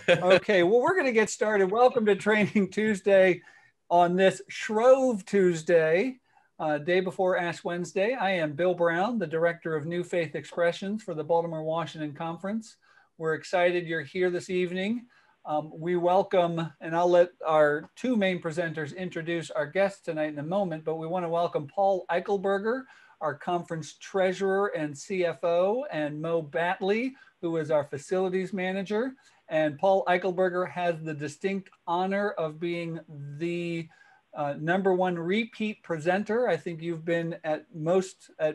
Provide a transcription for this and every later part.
Okay, well, we're going to get started. Welcome to Training Tuesday on this Shrove Tuesday, day before Ash Wednesday. I am Bill Brown, the Director of New Faith Expressions for the Baltimore-Washington Conference. We're excited you're here this evening. We welcome, and I'll let our two main presenters introduce our guests tonight in a moment, but we want to welcome Paul Eichelberger, our conference treasurer and CFO, and Mo Batley, who is our facilities manager. And Paul Eichelberger has the distinct honor of being the #1 repeat presenter. I think you've been at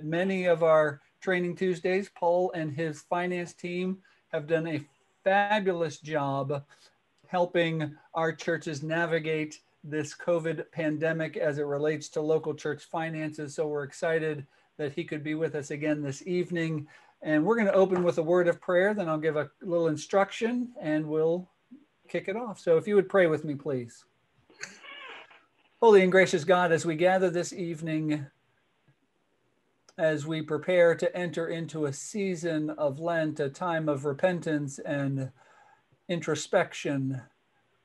many of our Training Tuesdays. Paul and his finance team have done a fabulous job helping our churches navigate this COVID pandemic as it relates to local church finances. So we're excited that he could be with us again this evening. And we're going to open with a word of prayer, then I'll give a little instruction and we'll kick it off. So if you would pray with me, please. Holy and gracious God, as we gather this evening, as we prepare to enter into a season of Lent, a time of repentance and introspection,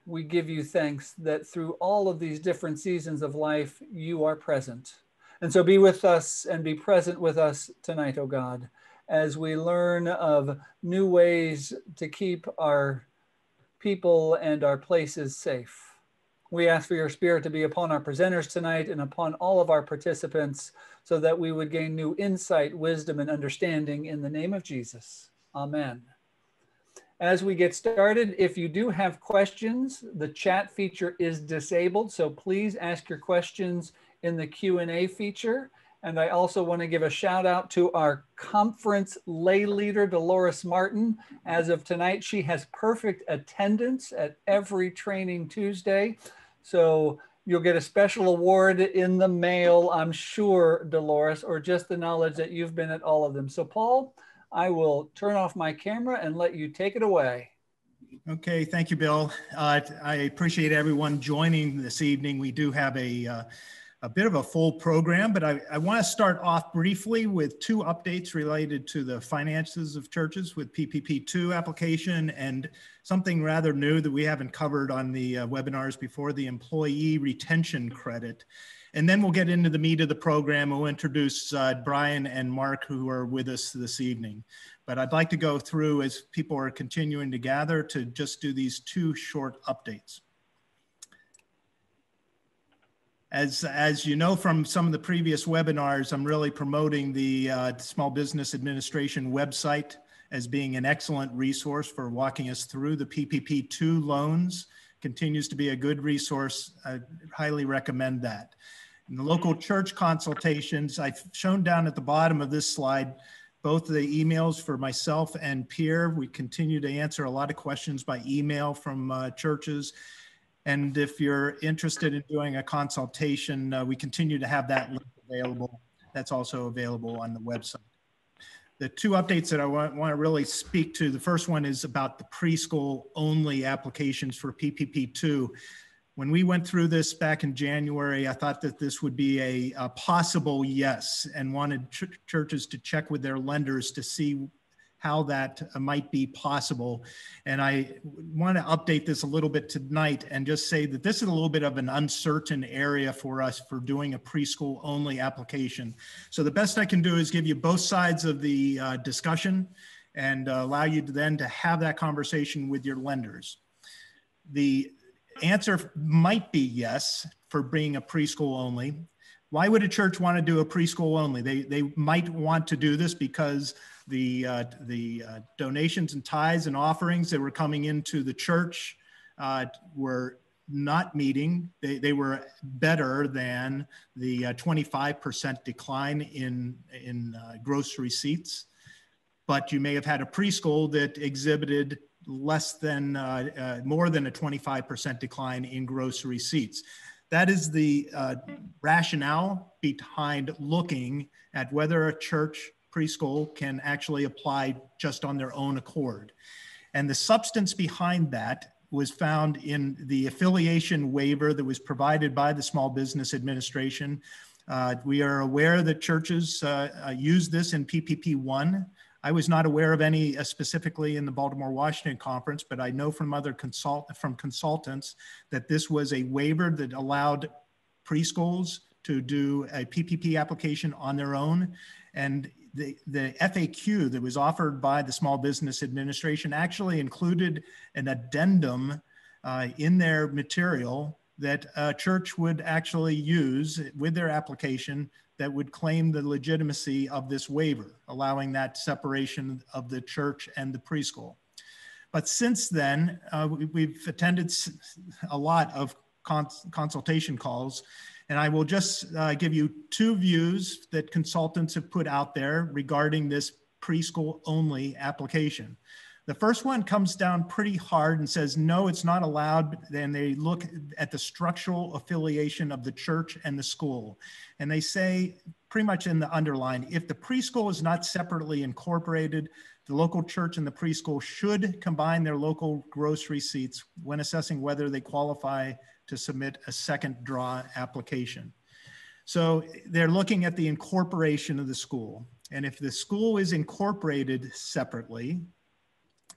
we give you thanks that through all of these different seasons of life, you are present. And so be with us and be present with us tonight, O God, as we learn of new ways to keep our people and our places safe. We ask for your Spirit to be upon our presenters tonight and upon all of our participants so that we would gain new insight, wisdom, and understanding in the name of Jesus. Amen. As we get started, if you do have questions, the chat feature is disabled, so please ask your questions in the Q&A feature. And I also want to give a shout out to our conference lay leader, Dolores Martin. As of tonight, she has perfect attendance at every Training Tuesday. So you'll get a special award in the mail, I'm sure, Dolores, or just the knowledge that you've been at all of them. So Paul, I will turn off my camera and let you take it away. Okay, thank you, Bill. I appreciate everyone joining this evening. We do have a bit of a full program, but I want to start off briefly with two updates related to the finances of churches with PPP2 application and something rather new that we haven't covered on the webinars before, the employee retention credit. And then we'll get into the meat of the program. We'll introduce Brian and Mark, who are with us this evening. But I'd like to go through, as people are continuing to gather, to just do these two short updates. As you know from some of the previous webinars, I'm really promoting the Small Business Administration website as being an excellent resource for walking us through the PPP2 loans. Continues to be a good resource. I highly recommend that. In the local church consultations, I've shown down at the bottom of this slide both the emails for myself and Pierre. We continue to answer a lot of questions by email from churches. And if you're interested in doing a consultation, we continue to have that link available. That's also available on the website. The two updates that I want to really speak to, the first one is about the preschool only applications for PPP2. When we went through this back in January, I thought that this would be a possible yes and wanted churches to check with their lenders to see how that might be possible. And I want to update this a little bit tonight and just say that this is a little bit of an uncertain area for us for doing a preschool only application. So the best I can do is give you both sides of the discussion and allow you to then to have that conversation with your lenders. The answer might be yes for being a preschool only. Why would a church want to do a preschool only? They might want to do this because the donations and tithes and offerings that were coming into the church were not meeting. They were better than the 25% decline in gross receipts. But you may have had a preschool that exhibited less than, more than a 25% decline in gross receipts. That is the rationale behind looking at whether a church preschool can actually apply just on their own accord. And the substance behind that was found in the affiliation waiver that was provided by the Small Business Administration. We are aware that churches use this in PPP1. I was not aware of any specifically in the Baltimore-Washington conference, but I know from other consultants that this was a waiver that allowed preschools to do a PPP application on their own. And the FAQ that was offered by the Small Business Administration actually included an addendum in their material that a church would actually use with their application that would claim the legitimacy of this waiver, allowing that separation of the church and the preschool. But since then, we've attended a lot of consultation calls, and I will just give you two views that consultants have put out there regarding this preschool only application. The first one comes down pretty hard and says, no, it's not allowed. Then they look at the structural affiliation of the church and the school. And they say pretty much in the underline, if the preschool is not separately incorporated, the local church and the preschool should combine their local gross receipts when assessing whether they qualify to submit a second draw application. So they're looking at the incorporation of the school. And if the school is incorporated separately,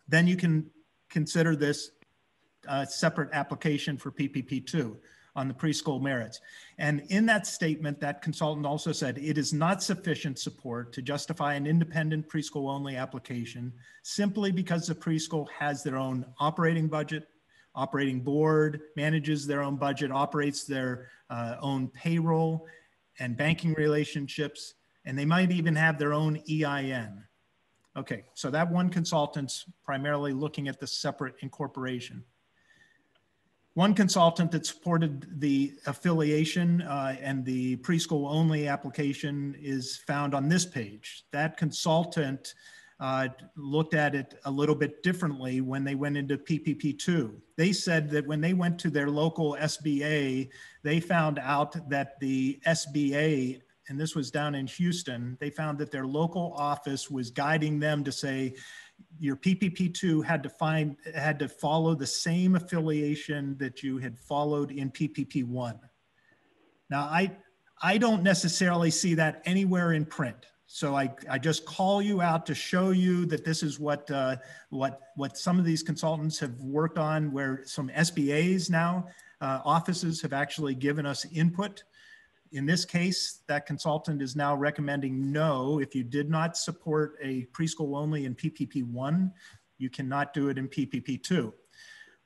then you can consider this separate application for PPP2 on the preschool merits. And in that statement, that consultant also said, it is not sufficient support to justify an independent preschool only application simply because the preschool has their own operating budget, operating board, manages their own budget, operates their own payroll and banking relationships, and they might even have their own EIN. Okay, so that one consultant's primarily looking at the separate incorporation. One consultant that supported the affiliation and the preschool only application is found on this page. That consultant looked at it a little bit differently when they went into PPP2. They said that when they went to their local SBA, they found out that the SBA, and this was down in Houston, they found that their local office was guiding them to say, your PPP2 had to follow the same affiliation that you had followed in PPP1. Now, I don't necessarily see that anywhere in print. So I just call you out to show you that this is what some of these consultants have worked on, where some SBAs now, offices have actually given us input. In this case, that consultant is now recommending no, if you did not support a preschool only in PPP1, you cannot do it in PPP2.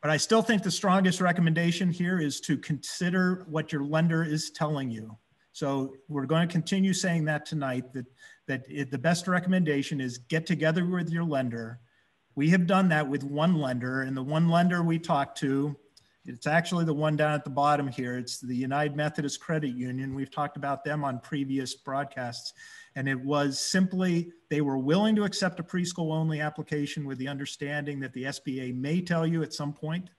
But I still think the strongest recommendation here is to consider what your lender is telling you. So we're going to continue saying that tonight, that the best recommendation is get together with your lender. We have done that with one lender, and the one lender we talked to, it's actually the one down at the bottom here. It's the United Methodist Credit Union. We've talked about them on previous broadcasts. And it was simply, they were willing to accept a preschool only application with the understanding that the SBA may tell you at some point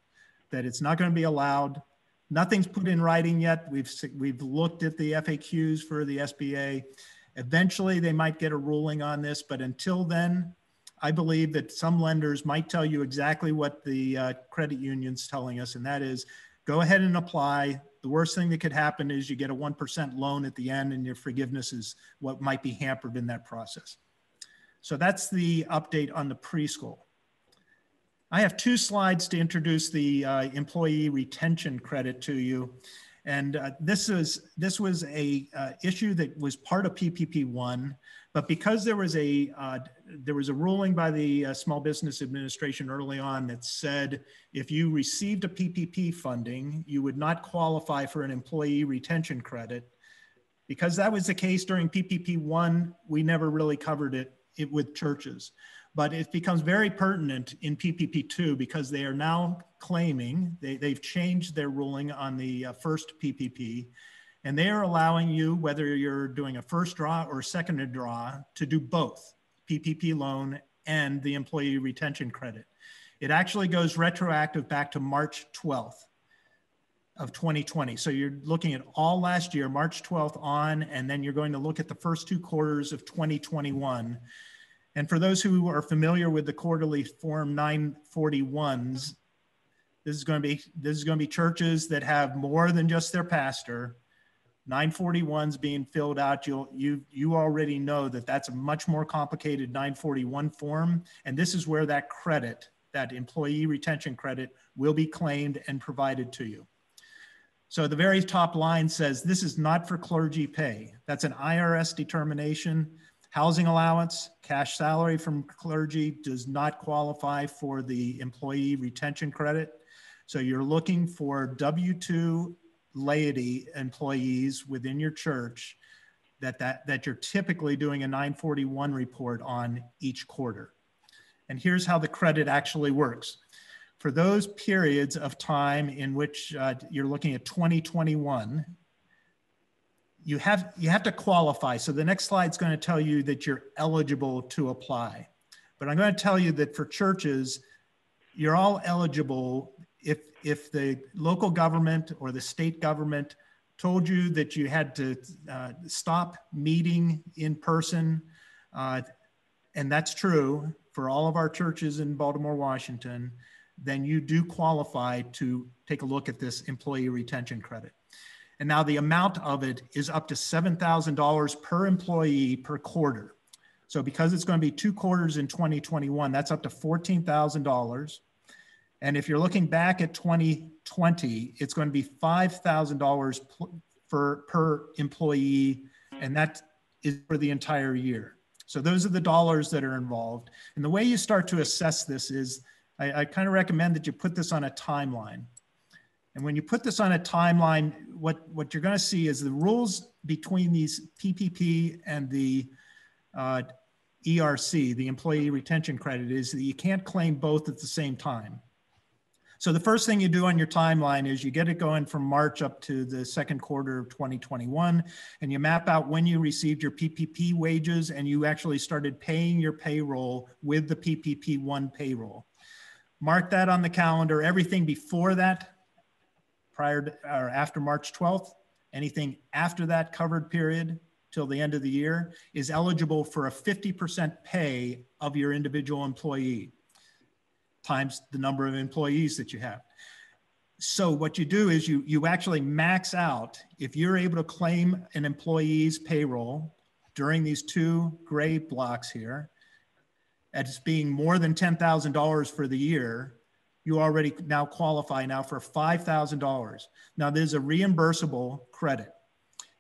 that it's not going to be allowed. Nothing's put in writing yet. We've looked at the FAQs for the SBA. Eventually they might get a ruling on this, but until then, I believe that some lenders might tell you exactly what the credit union's telling us, and that is go ahead and apply. The worst thing that could happen is you get a 1% loan at the end and your forgiveness is what might be hampered in that process. So that's the update on the preschool. I have two slides to introduce the employee retention credit to you. And this was a issue that was part of PPP1, but because there was a ruling by the Small Business Administration early on that said if you received a PPP funding, you would not qualify for an employee retention credit. Because that was the case during PPP1, we never really covered it with churches. But it becomes very pertinent in PPP2 because they are now claiming, they've changed their ruling on the first PPP, and they are allowing you, whether you're doing a first draw or second draw, to do both PPP loan and the employee retention credit. It actually goes retroactive back to March 12th of 2020. So you're looking at all last year, March 12th on, and then you're going to look at the first 2 quarters of 2021. And for those who are familiar with the quarterly Form 941s, this is going to be churches that have more than just their pastor. 941's being filled out. You already know that that's a much more complicated 941 form. And this is where that credit, that employee retention credit, will be claimed and provided to you. So the very top line says, this is not for clergy pay. That's an IRS determination. Housing allowance, cash salary from clergy does not qualify for the employee retention credit. So you're looking for W-2 laity employees within your church that you're typically doing a 941 report on each quarter. And here's how the credit actually works. For those periods of time in which you're looking at 2021, you have to qualify. So the next slide is going to tell you that you're eligible to apply. But I'm going to tell you that for churches, you're all eligible if the local government or the state government told you that you had to stop meeting in person, and that's true for all of our churches in Baltimore-Washington, then you do qualify to take a look at this employee retention credit. And now the amount of it is up to $7,000 per employee per quarter. So because it's going to be 2 quarters in 2021, that's up to $14,000. And if you're looking back at 2020, it's going to be $5,000 per employee, and that is for the entire year. So those are the dollars that are involved. And the way you start to assess this is, I kind of recommend that you put this on a timeline. And when you put this on a timeline, what you're going to see is the rules between these PPP and the ERC, the Employee Retention Credit, is that you can't claim both at the same time. So the first thing you do on your timeline is you get it going from March up to the second quarter of 2021, and you map out when you received your PPP wages and you actually started paying your payroll with the PPP-1 payroll. Mark that on the calendar. Everything before that, prior to, or after March 12th, anything after that covered period till the end of the year is eligible for a 50% pay of your individual employee times the number of employees that you have. So what you do is you actually max out, if you're able to claim an employee's payroll during these 2 gray blocks here, as being more than $10,000 for the year, you already now qualify now for $5,000. Now there's a reimbursable credit.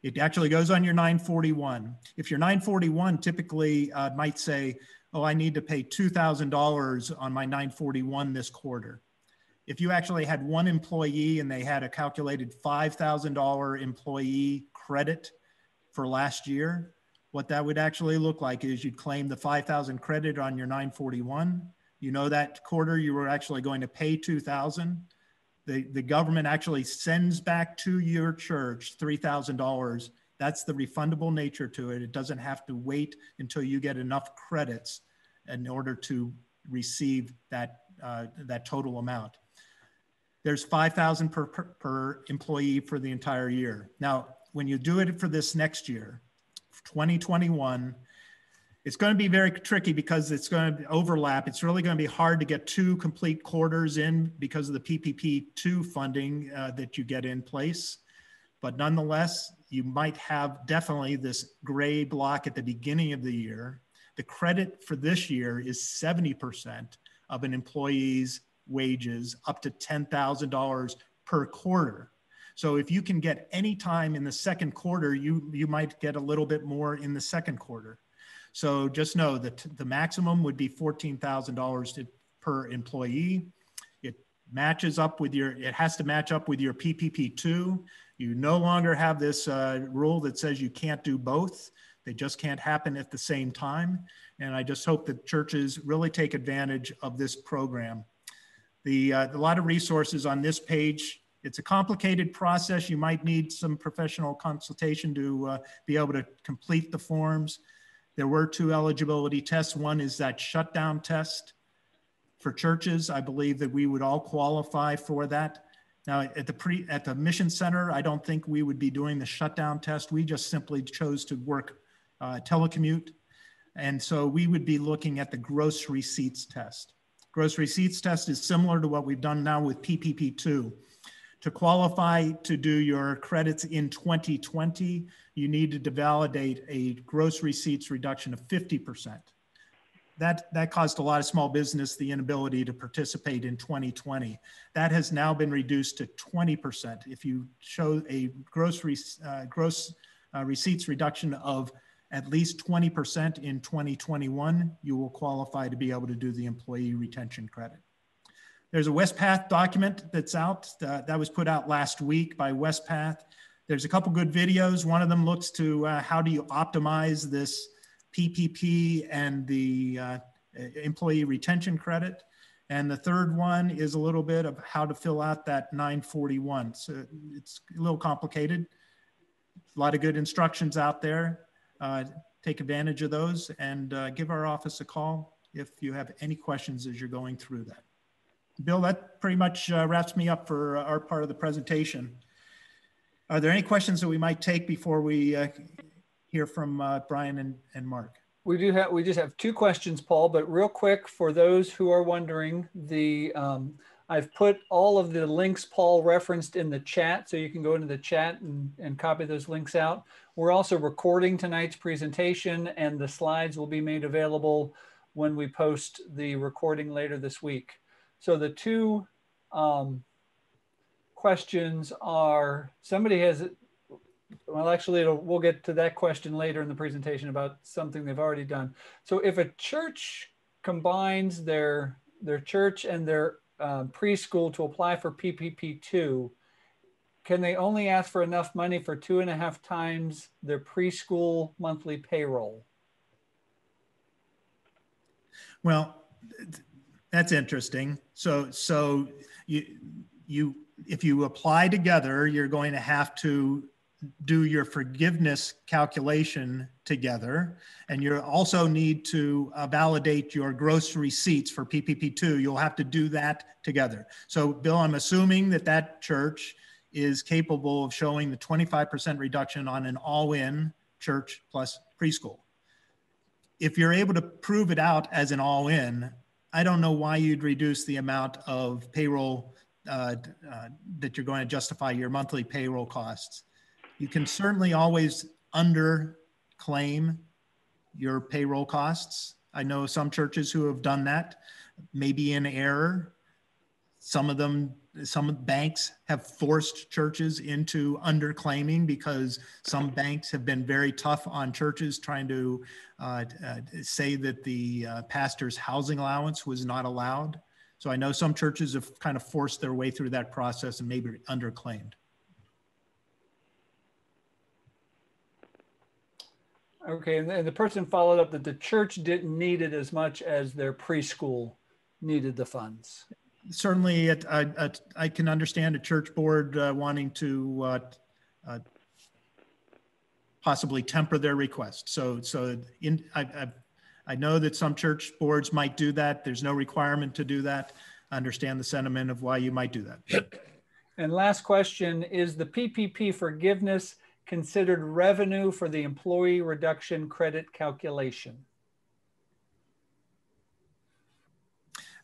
It actually goes on your 941. If your 941 typically might say, oh, I need to pay $2,000 on my 941 this quarter. If you actually had 1 employee and they had a calculated $5,000 employee credit for last year, what that would actually look like is you'd claim the $5,000 credit on your 941. You know that quarter you were actually going to pay $2,000. The government actually sends back to your church $3,000. That's the refundable nature to it. It doesn't have to wait until you get enough credits in order to receive that, that total amount. There's $5,000 per employee for the entire year. Now, when you do it for this next year, 2021, it's going to be very tricky because it's going to overlap. It's really going to be hard to get 2 complete quarters in because of the PPP-2 funding that you get in place. But nonetheless, you might have definitely this gray block at the beginning of the year. The credit for this year is 70% of an employee's wages, up to $10,000 per quarter. So if you can get any time in the second quarter, you might get a little bit more in the second quarter. So just know that the maximum would be $14,000 per employee. It matches up with your, it has to match up with your PPP-2. You no longer have this rule that says you can't do both. They just can't happen at the same time. And I just hope that churches really take advantage of this program. A lot of resources on this page. It's a complicated process. You might need some professional consultation to be able to complete the forms. There were 2 eligibility tests. One is that shutdown test for churches. I believe that we would all qualify for that. Now at the Mission Center, I don't think we would be doing the shutdown test. We just simply chose to work telecommute. And so we would be looking at the gross receipts test. Gross receipts test is similar to what we've done now with PPP-2. To qualify to do your credits in 2020, you needed to validate a gross receipts reduction of 50%. That caused a lot of small business the inability to participate in 2020. That has now been reduced to 20%. If you show a gross receipts reduction of at least 20% in 2021, you will qualify to be able to do the employee retention credit. There's a WestPath document that's out that was put out last week by WestPath. There's a couple good videos. One of them looks to how do you optimize this PPP and the employee retention credit. And the third one is a little bit of how to fill out that 941. So it's a little complicated. A lot of good instructions out there. Take advantage of those and give our office a call if you have any questions as you're going through that. Bill, that pretty much wraps me up for our part of the presentation. Are there any questions that we might take before we hear from Brian and Mark? We just have two questions, Paul, but real quick for those who are wondering, I've put all of the links Paul referenced in the chat, so you can go into the chat and copy those links out. We're also recording tonight's presentation, and the slides will be made available when we post the recording later this week. So the two questions are, somebody has, well, actually, we'll get to that question later in the presentation about something they've already done. So if a church combines their church and their preschool to apply for PPP2, can they only ask for enough money for 2.5 times their preschool monthly payroll? Well, that's interesting. So if you apply together, you're going to have to do your forgiveness calculation together, and you also need to validate your gross receipts for PPP2. You'll have to do that together. So Bill, I'm assuming that church is capable of showing the 25% reduction on an all-in church plus preschool. If you're able to prove it out as an all-in, I don't know why you'd reduce the amount of payroll that you're going to justify your monthly payroll costs. You can certainly always underclaim your payroll costs. I know some churches who have done that, maybe in error. Some banks have forced churches into underclaiming because some banks have been very tough on churches trying to say that the pastor's housing allowance was not allowed. So I know some churches have kind of forced their way through that process and maybe underclaimed. Okay, and the person followed up that the church didn't need it as much as their preschool needed the funds. Certainly, I can understand a church board wanting to possibly temper their request. I know that some church boards might do that. There's no requirement to do that. I understand the sentiment of why you might do that. And last question, is the PPP forgiveness considered revenue for the employee reduction credit calculation?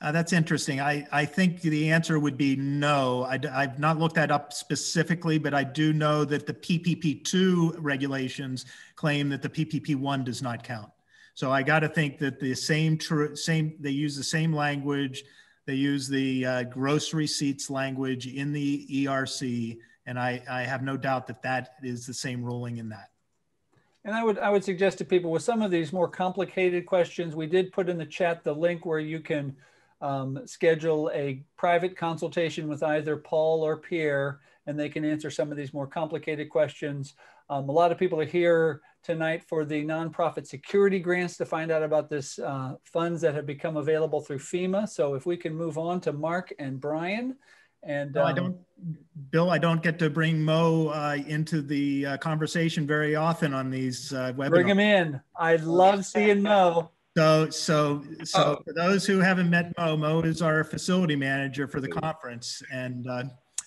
That's interesting. I think the answer would be no. I've not looked that up specifically, but I do know that the PPP2 regulations claim that the PPP1 does not count. So I got to think that the they use the same language. They use the gross receipts language in the ERC, and I have no doubt that that is the same ruling in that. And I would suggest to people with some of these more complicated questions, we did put in the chat the link where you can schedule a private consultation with either Paul or Pierre, and they can answer some of these more complicated questions. A lot of people are here tonight for the nonprofit security grants to find out about this funds that have become available through FEMA. So if we can move on to Mark and Brian. And no, Bill, I don't get to bring Mo into the conversation very often on these webinars. Bring him in. I love seeing Mo. So for those who haven't met Mo is our facility manager for the conference. And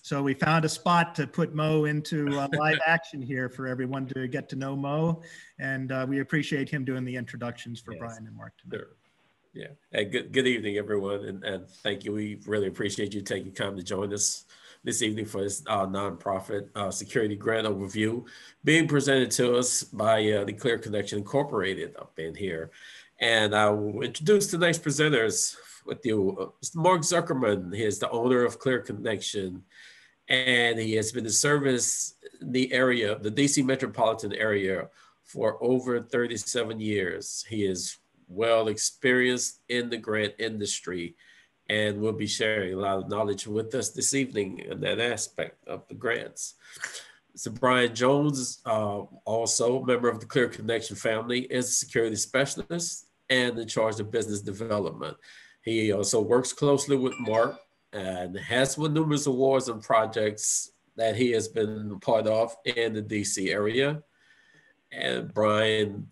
so we found a spot to put Mo into live action here for everyone to get to know Mo. And we appreciate him doing the introductions for Brian and Mark tonight. Sure. Yeah. Hey, good evening, everyone. And thank you. We really appreciate you taking time to join us this evening for this nonprofit security grant overview being presented to us by the Clear Connection Incorporated up in here. And I will introduce the next presenters with you. Mr. Mark Zuckerman, he is the owner of Clear Connection, and he has been in service in the area, the DC metropolitan area, for over 37 years. He is well experienced in the grant industry and will be sharing a lot of knowledge with us this evening in that aspect of the grants. So Brian Jones, also a member of the Clear Connection family, is a security specialist and in charge of business development. He also works closely with Mark and has won numerous awards and projects that he has been a part of in the DC area. And Brian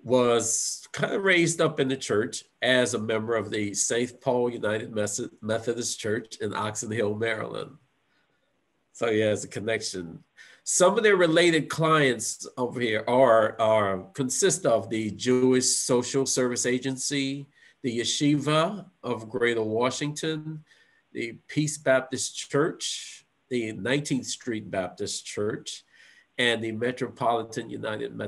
was kind of raised up in the church as a member of the St. Paul United Methodist Church in Oxon Hill, Maryland. So he has a connection. Some of their related clients over here consist of the Jewish Social Service Agency, the Yeshiva of Greater Washington, the Peace Baptist Church, the 19th Street Baptist Church, and the Metropolitan United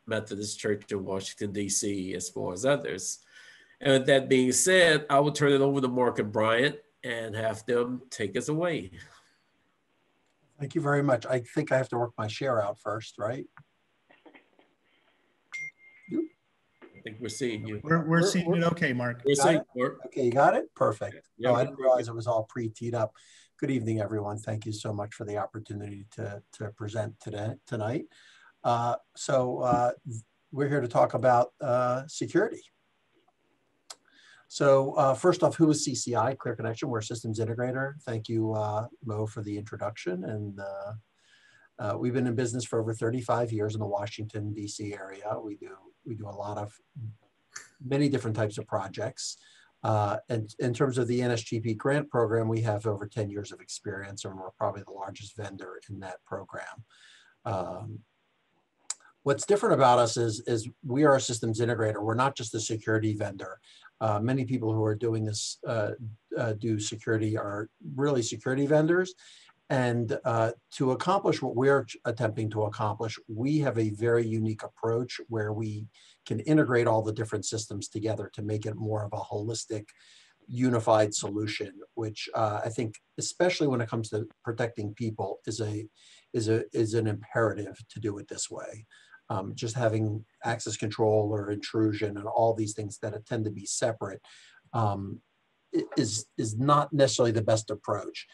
Methodist Church in Washington, D.C., as far as others. And with that being said, I will turn it over to Mark and Bryant and have them take us away. Thank you very much. I think I have to work my share out first, right? I think we're seeing you. We're seeing it okay, Mark. We're seeing it, Mark. Okay, you got it? Perfect. Yeah, No, I didn't realize it was all pre-teed up. Good evening, everyone. Thank you so much for the opportunity to present tonight. We're here to talk about security. So first off, who is CCI, Clear Connection? We're a systems integrator. Thank you, Mo, for the introduction. And we've been in business for over 35 years in the Washington, D.C. area. We do a lot of many different types of projects. And in terms of the NSGP grant program, we have over 10 years of experience, and we're probably the largest vendor in that program. What's different about us is we are a systems integrator. We're not just a security vendor. Many people who are doing this do security are really security vendors. And to accomplish what we're attempting to accomplish, we have a very unique approach where we can integrate all the different systems together to make it more of a holistic, unified solution, which I think, especially when it comes to protecting people, is an imperative to do it this way. Just having access control or intrusion and all these things that tend to be separate is not necessarily the best approach.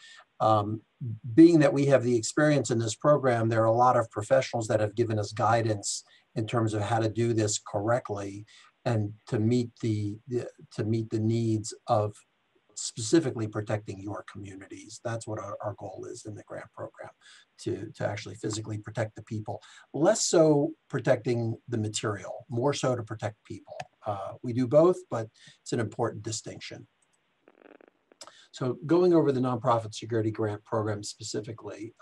Being that we have the experience in this program, there are a lot of professionals that have given us guidance in terms of how to do this correctly and to meet the needs of specifically protecting your communities. That's what our goal is in the grant program, to actually physically protect the people. Less so protecting the material, more so to protect people. We do both, but it's an important distinction. So going over the nonprofit security grant program specifically,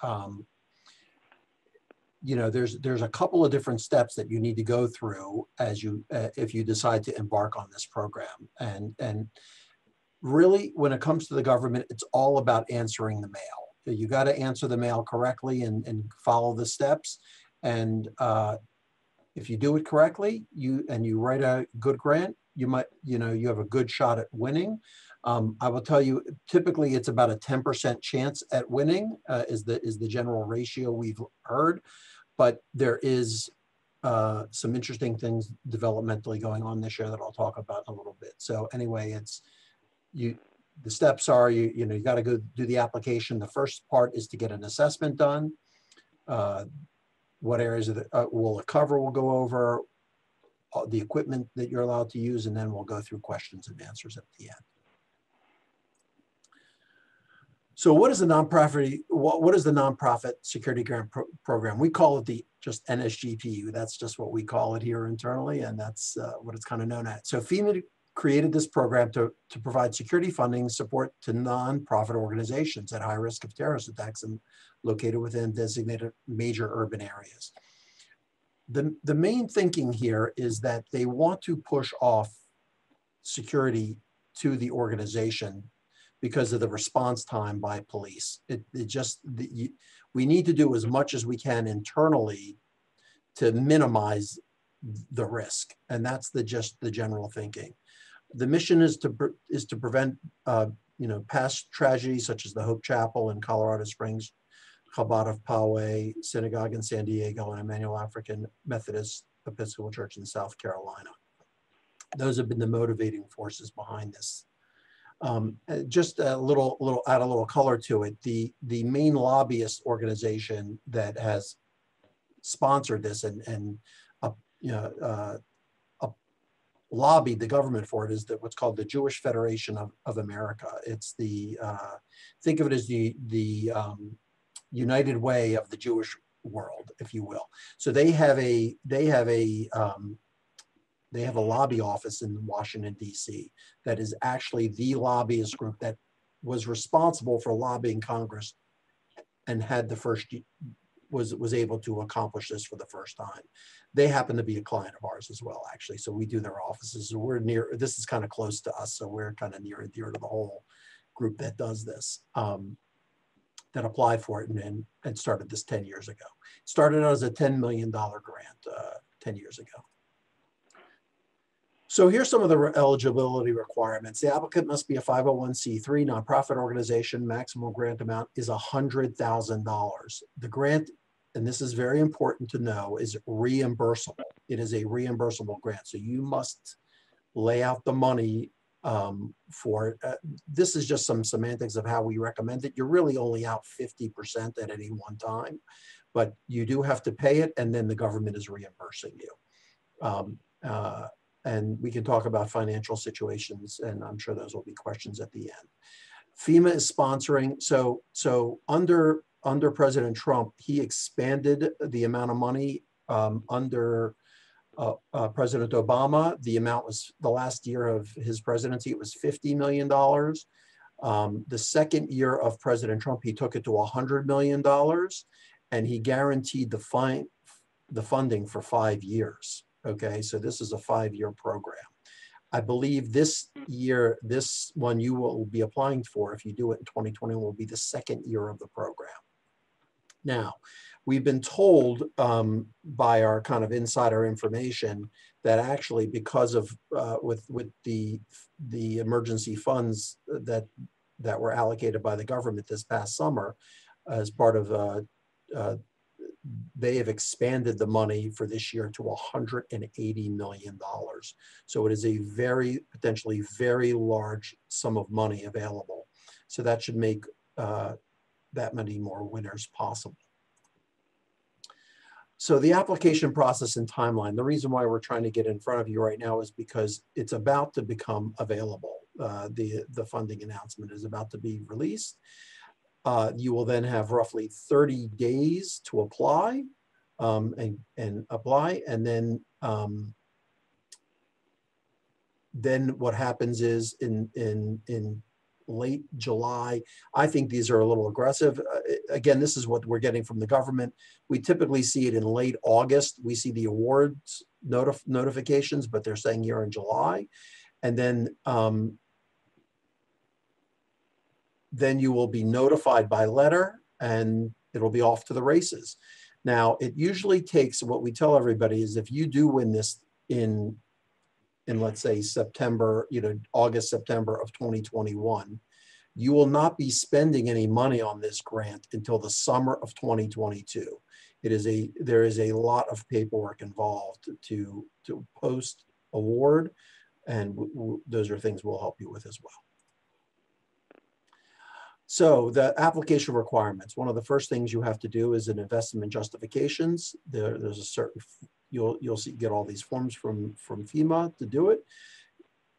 there's a couple of different steps that you need to go through as if you decide to embark on this program. And really, when it comes to the government, it's all about answering the mail. You got to answer the mail correctly and follow the steps. And if you do it correctly, you write a good grant, you have a good shot at winning. I will tell you, typically it's about a 10% chance at winning is the general ratio we've heard, but there is some interesting things developmentally going on this year that I'll talk about in a little bit. So anyway, the steps are you got to go do the application. The first part is to get an assessment done. What areas will it cover? We'll go over the equipment that you're allowed to use, and then we'll go through questions and answers at the end. So what is the nonprofit? What is the nonprofit security grant program? We call it just NSGP. That's just what we call it here internally, and that's what it's kind of known as. So FEMA created this program to provide security funding support to nonprofit organizations at high risk of terrorist attacks and located within designated major urban areas. The main thinking here is that they want to push off security to the organization because of the response time by police. We need to do as much as we can internally to minimize the risk, and that's just the general thinking. The mission is to prevent past tragedies such as the Hope Chapel in Colorado Springs, Chabad of Poway Synagogue in San Diego, and Emmanuel African Methodist Episcopal Church in South Carolina. Those have been the motivating forces behind this. Just add a little color to it. The main lobbyist organization that has sponsored this and lobbied the government for it is what's called the Jewish Federation of America. It's think of it as the United Way of the Jewish world, if you will. So they have a lobby office in Washington, D.C. that is actually the lobbyist group that was responsible for lobbying Congress and was able to accomplish this for the first time. They happen to be a client of ours as well, actually. So we do their offices. So this is kind of close to us. So we're kind of near and dear to the whole group that does this, that applied for it and started this 10 years ago. Started out as a $10 million grant 10 years ago. So here's some of the eligibility requirements. The applicant must be a 501c3 nonprofit organization. Maximum grant amount is $100,000. The grant, and this is very important to know, is reimbursable. It is a reimbursable grant. So you must lay out the money for it. This is just some semantics of how we recommend it. You're really only out 50% at any one time, but you do have to pay it, and then the government is reimbursing you. And we can talk about financial situations, and I'm sure those will be questions at the end. FEMA is sponsoring. So under President Trump, he expanded the amount of money. Under President Obama, the amount was, the last year of his presidency, it was $50 million. The second year of President Trump, he took it to $100 million, and he guaranteed the funding for 5 years. Okay, so this is a 5-year program. I believe this year, this one you will be applying for, if you do it in 2020, will be the second year of the program. Now, we've been told by our kind of insider information that actually, because of with the emergency funds that were allocated by the government this past summer, as part of they have expanded the money for this year to $180 million. So it is a potentially very large sum of money available. So that should make that many more winners possible. So the application process and timeline, the reason why we're trying to get in front of you right now is because it's about to become available. The funding announcement is about to be released. You will then have roughly 30 days to apply and apply. And then what happens is in late July, I think these are a little aggressive. Again, this is what we're getting from the government. We typically see it in late August. We see the awards notifications, but they're saying here in July. And then you will be notified by letter and it'll be off to the races. Now, it usually takes, what we tell everybody is, if you do win this in let's say September, August, September of 2021, you will not be spending any money on this grant until the summer of 2022. There is a lot of paperwork involved to post award, and those are things we'll help you with as well. So the application requirements, one of the first things you have to do is an investment justifications. There's a certain, you'll get all these forms from FEMA to do it.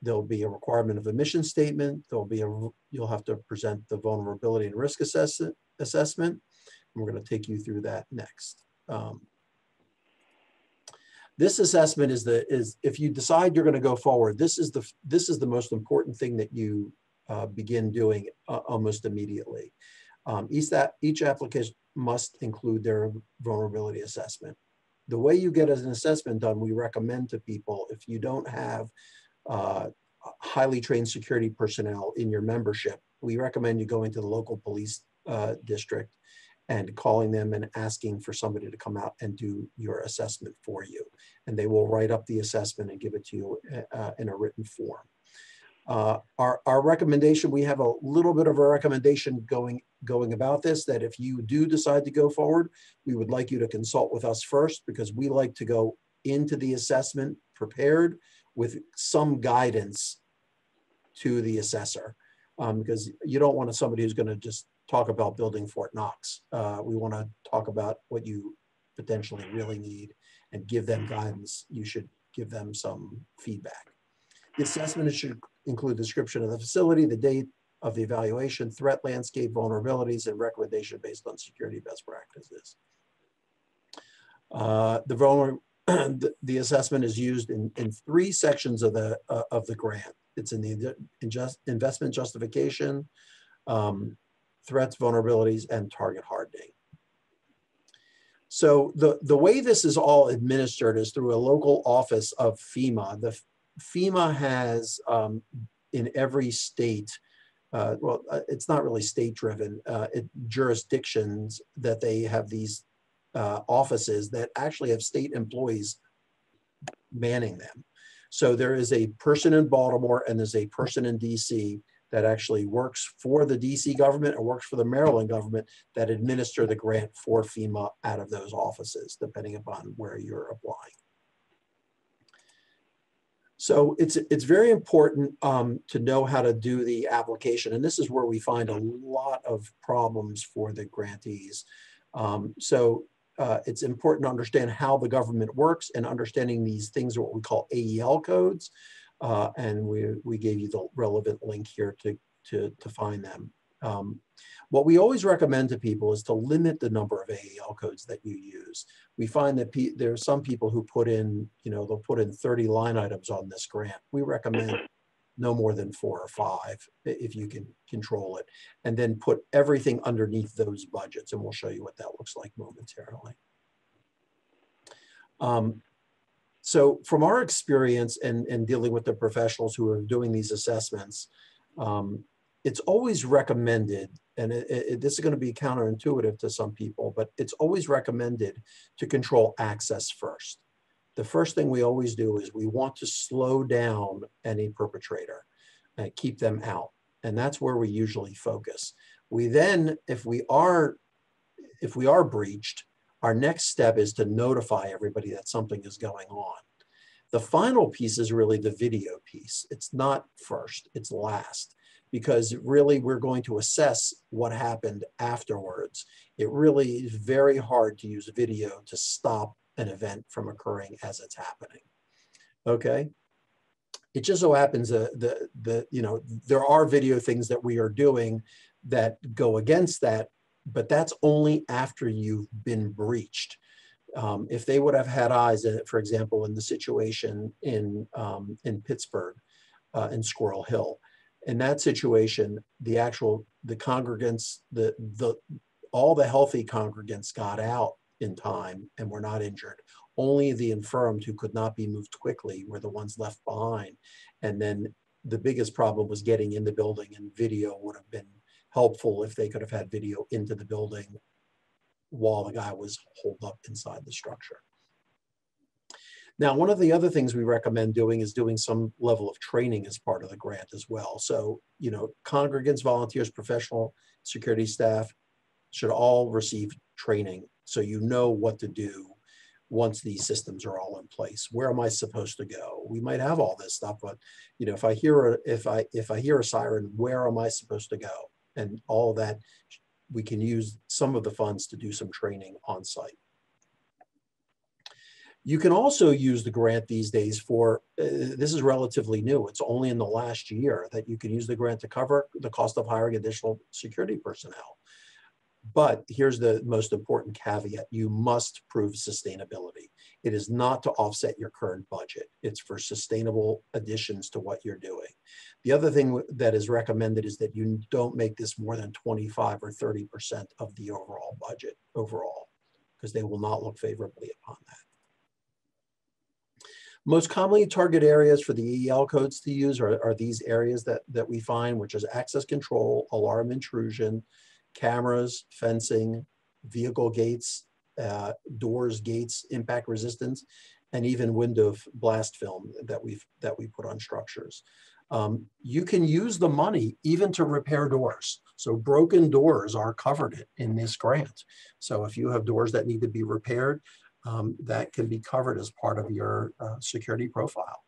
There'll be a requirement of a mission statement. You'll have to present the vulnerability and risk assessment. And we're going to take you through that next. This assessment is if you decide you're going to go forward, this is the most important thing that you begin doing almost immediately. Each application must include their vulnerability assessment. The way you get an assessment done, we recommend to people, if you don't have highly trained security personnel in your membership, we recommend you going to the local police district and calling them and asking for somebody to come out and do your assessment for you. And they will write up the assessment and give it to you in a written form. Our recommendation, we have a little bit of a recommendation going about this, that if you do decide to go forward, we would like you to consult with us first, because we like to go into the assessment prepared with some guidance to the assessor, because you don't want somebody who's going to just talk about building Fort Knox. We want to talk about what you potentially really need and give them guidance. You should give them some feedback. The assessment should include description of the facility, the date of the evaluation, threat landscape, vulnerabilities, and recommendation based on security best practices. The assessment is used in 3 sections of the grant. It's in the investment justification, threats, vulnerabilities, and target hardening. So the way this is all administered is through a local office of FEMA. The FEMA has in every state, well, it's not really state driven, jurisdictions that they have these offices that actually have state employees manning them. So there is a person in Baltimore and there's a person in DC that actually works for the DC government or works for the Maryland government that administer the grant for FEMA out of those offices, depending upon where you're applying. So it's very important to know how to do the application. And this is where we find a lot of problems for the grantees. It's important to understand how the government works, and understanding these things are what we call AEL codes. And we gave you the relevant link here to find them. What we always recommend to people is to limit the number of AEL codes that you use. We find that there are some people who put in, they'll put in 30 line items on this grant. We recommend no more than 4 or 5 if you can control it, and then put everything underneath those budgets. And we'll show you what that looks like momentarily. So from our experience and dealing with the professionals who are doing these assessments, it's always recommended, and this is going to be counterintuitive to some people, but it's always recommended to control access first. The first thing we always do is we want to slow down any perpetrator and keep them out. And that's where we usually focus. We then, if we are breached, our next step is to notify everybody that something is going on. The final piece is really the video piece. It's not first, it's last, because really we're going to assess what happened afterwards. It really is very hard to use video to stop an event from occurring as it's happening. Okay. It just so happens there are video things that we are doing that go against that, but that's only after you've been breached. If they would have had eyes, for example, in the situation in Pittsburgh, in Squirrel Hill, in that situation, the congregants, all the healthy congregants got out in time and were not injured. Only the infirmed who could not be moved quickly were the ones left behind. And then the biggest problem was getting in the building, and video would have been helpful if they could have had video into the building while the guy was holed up inside the structure. Now, one of the other things we recommend doing is doing some level of training as part of the grant as well. So, congregants, volunteers, professional security staff should all receive training, so you know what to do once these systems are all in place. Where am I supposed to go? We might have all this stuff, but if I hear a siren, where am I supposed to go? And all of that, we can use some of the funds to do some training on site. You can also use the grant these days for, this is relatively new, it's only in the last year that you can use the grant to cover the cost of hiring additional security personnel. But here's the most important caveat: you must prove sustainability. It is not to offset your current budget. It's for sustainable additions to what you're doing. The other thing that is recommended is that you don't make this more than 25 or 30% of the overall budget because they will not look favorably upon that. Most commonly target areas for the EEL codes to use are these areas that we find, which is access control, alarm intrusion, cameras, fencing, vehicle gates, doors, gates, impact resistance, and even window blast film that we put on structures. You can use the money even to repair doors. So broken doors are covered in this grant. So if you have doors that need to be repaired, that can be covered as part of your security profile.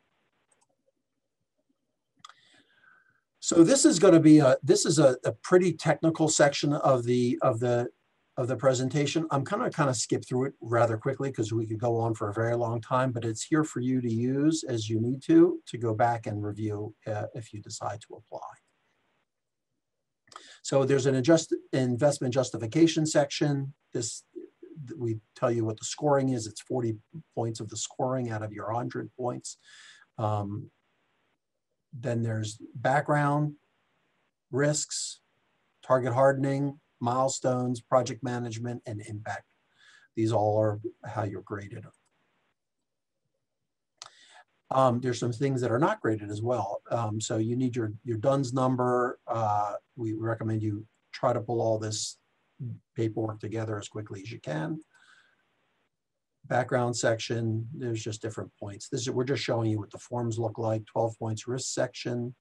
So this is going to be a pretty technical section of the presentation. I'm kind of skip through it rather quickly because we could go on for a very long time, but it's here for you to use as you need to go back and review if you decide to apply. So there's an investment justification section. We tell you what the scoring is. It's 40 points of the scoring out of your 100 points. Then there's background, risks, target hardening, milestones, project management, and impact. These all are how you're graded. There's some things that are not graded as well. So you need your DUNS number. We recommend you try to pull all this paperwork together as quickly as you can. Background section, there's just different points. We're just showing you what the forms look like. 12 points risk section.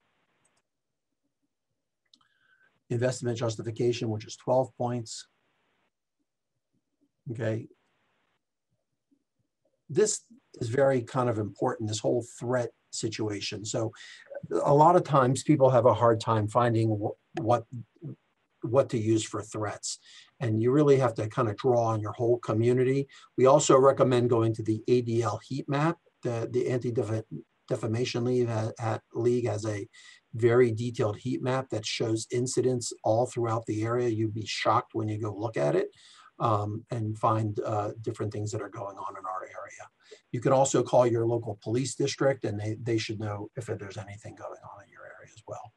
Investment justification, which is 12 points. Okay. This is very kind of important, this whole threat situation. So a lot of times people have a hard time finding what to use for threats. And you really have to kind of draw on your whole community. We also recommend going to the Adl Heat Map. The Anti-Defamation League has a very detailed heat map that shows incidents all throughout the area. You'd be shocked when you go look at it and find different things that are going on in our area. You can also call your local police district and they should know if there's anything going on in your area as well.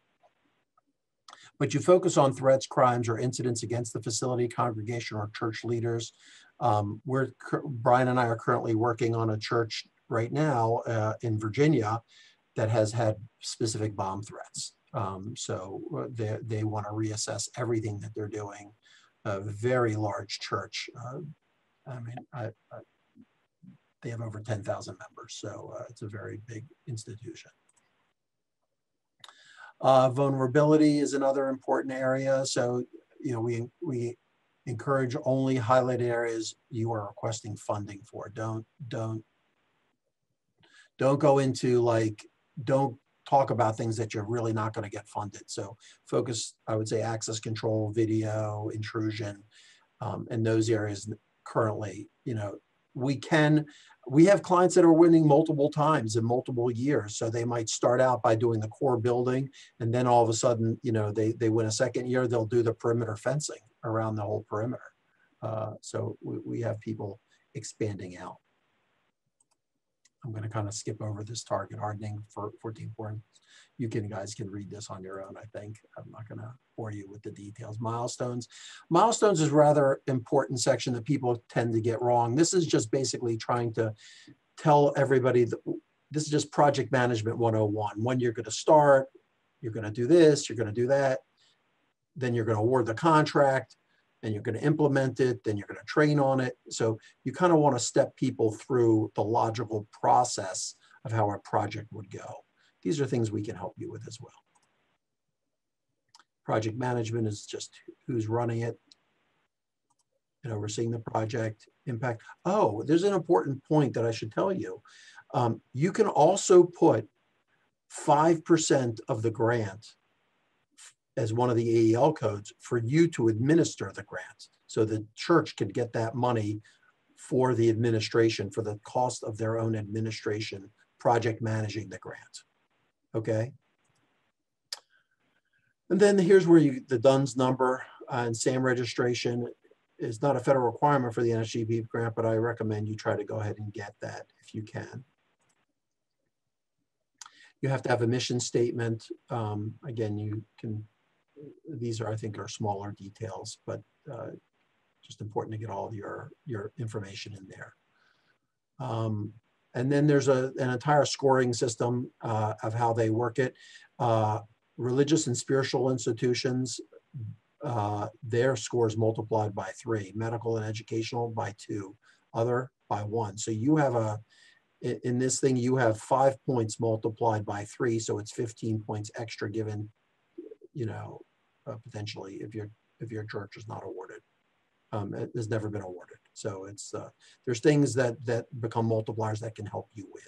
But you focus on threats, crimes, or incidents against the facility, congregation, or church leaders. Brian and I are currently working on a church right now in Virginia that has had specific bomb threats. So they want to reassess everything that they're doing. A very large church. They have over 10,000 members, so it's a very big institution. Vulnerability is another important area. So, we encourage only highlighted areas you are requesting funding for. Don't go into don't talk about things that you're really not going to get funded. So focus, I would say, access control, video, intrusion, and those areas currently, we have clients that are winning multiple times in multiple years. So they might start out by doing the core building, and then all of a sudden, they win a second year, they'll do the perimeter fencing around the whole perimeter. So we have people expanding out. I'm going to kind of skip over this target hardening for 14 points. You guys can read this on your own, I think. I'm not going to bore you with the details. Milestones. Milestones is a rather important section that people tend to get wrong. This is just basically trying to tell everybody that this is just project management 101. When you're going to start, you're going to do this, you're going to do that. Then you're going to award the contract. And you're going to implement it, then you're going to train on it. So you kind of want to step people through the logical process of how a project would go. These are things we can help you with as well. Project management is just who's running it and overseeing the project. Impact. Oh, there's an important point that I should tell you. You can also put 5% of the grant as one of the AEL codes for you to administer the grant. So the church could get that money for the administration, for the cost of their own administration, project managing the grant, okay? And then here's where the DUNS number and SAM registration is not a federal requirement for the NSGP grant, but I recommend you try to go ahead and get that if you can. You have to have a mission statement. Again, you can, these are, I think, are smaller details, but just important to get all of your information in there. And then there's an entire scoring system of how they work it. Religious and spiritual institutions, their scores multiplied by 3, medical and educational by 2, other by 1. So you have in this thing, you have 5 points multiplied by 3. So it's 15 points extra given, you know, potentially if your church is not awarded. It has never been awarded. So it's, there's things that become multipliers that can help you win.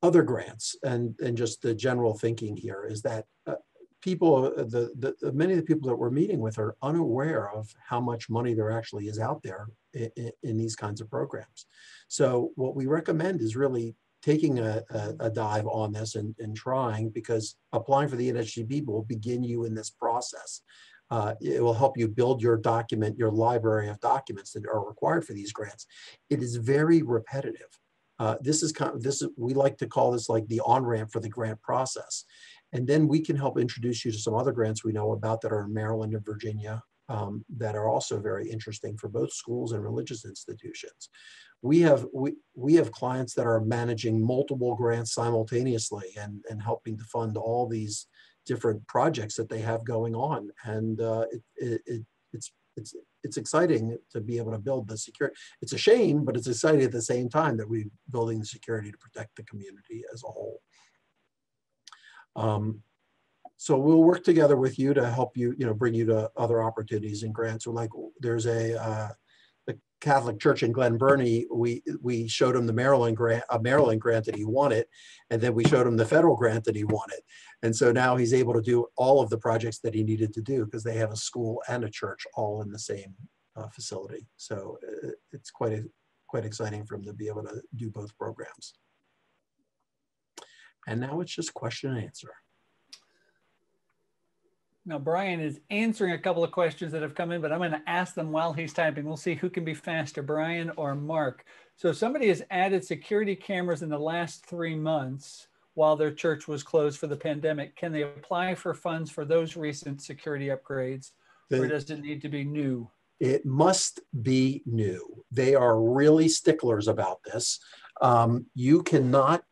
Other grants and just the general thinking here is that people, many of the people that we're meeting with are unaware of how much money there actually is out there in these kinds of programs. So what we recommend is really taking a dive on this and trying, because applying for the NSGP will begin you in this process. It will help you build your document, your library of documents that are required for these grants. It is very repetitive. We like to call this like the on-ramp for the grant process. And then we can help introduce you to some other grants we know about that are in Maryland and Virginia that are also very interesting for both schools and religious institutions. We have clients that are managing multiple grants simultaneously and helping to fund all these different projects that they have going on. And it's exciting to be able to build the security. It's a shame, but it's exciting at the same time that we're building the security to protect the community as a whole. So we'll work together with you to help you, bring you to other opportunities and grants. So like there's the Catholic Church in Glen Burnie, we showed him the Maryland grant, a Maryland grant that he wanted, and then we showed him the federal grant that he wanted. And so now he's able to do all of the projects that he needed to do because they have a school and a church all in the same facility. So it's quite exciting for him to be able to do both programs. And now it's just question and answer. Now, Brian is answering a couple of questions that have come in, but I'm going to ask them while he's typing. We'll see who can be faster, Brian or Mark. So somebody has added security cameras in the last 3 months while their church was closed for the pandemic. Can they apply for funds for those recent security upgrades, or does it need to be new? It must be new. They are really sticklers about this. You cannot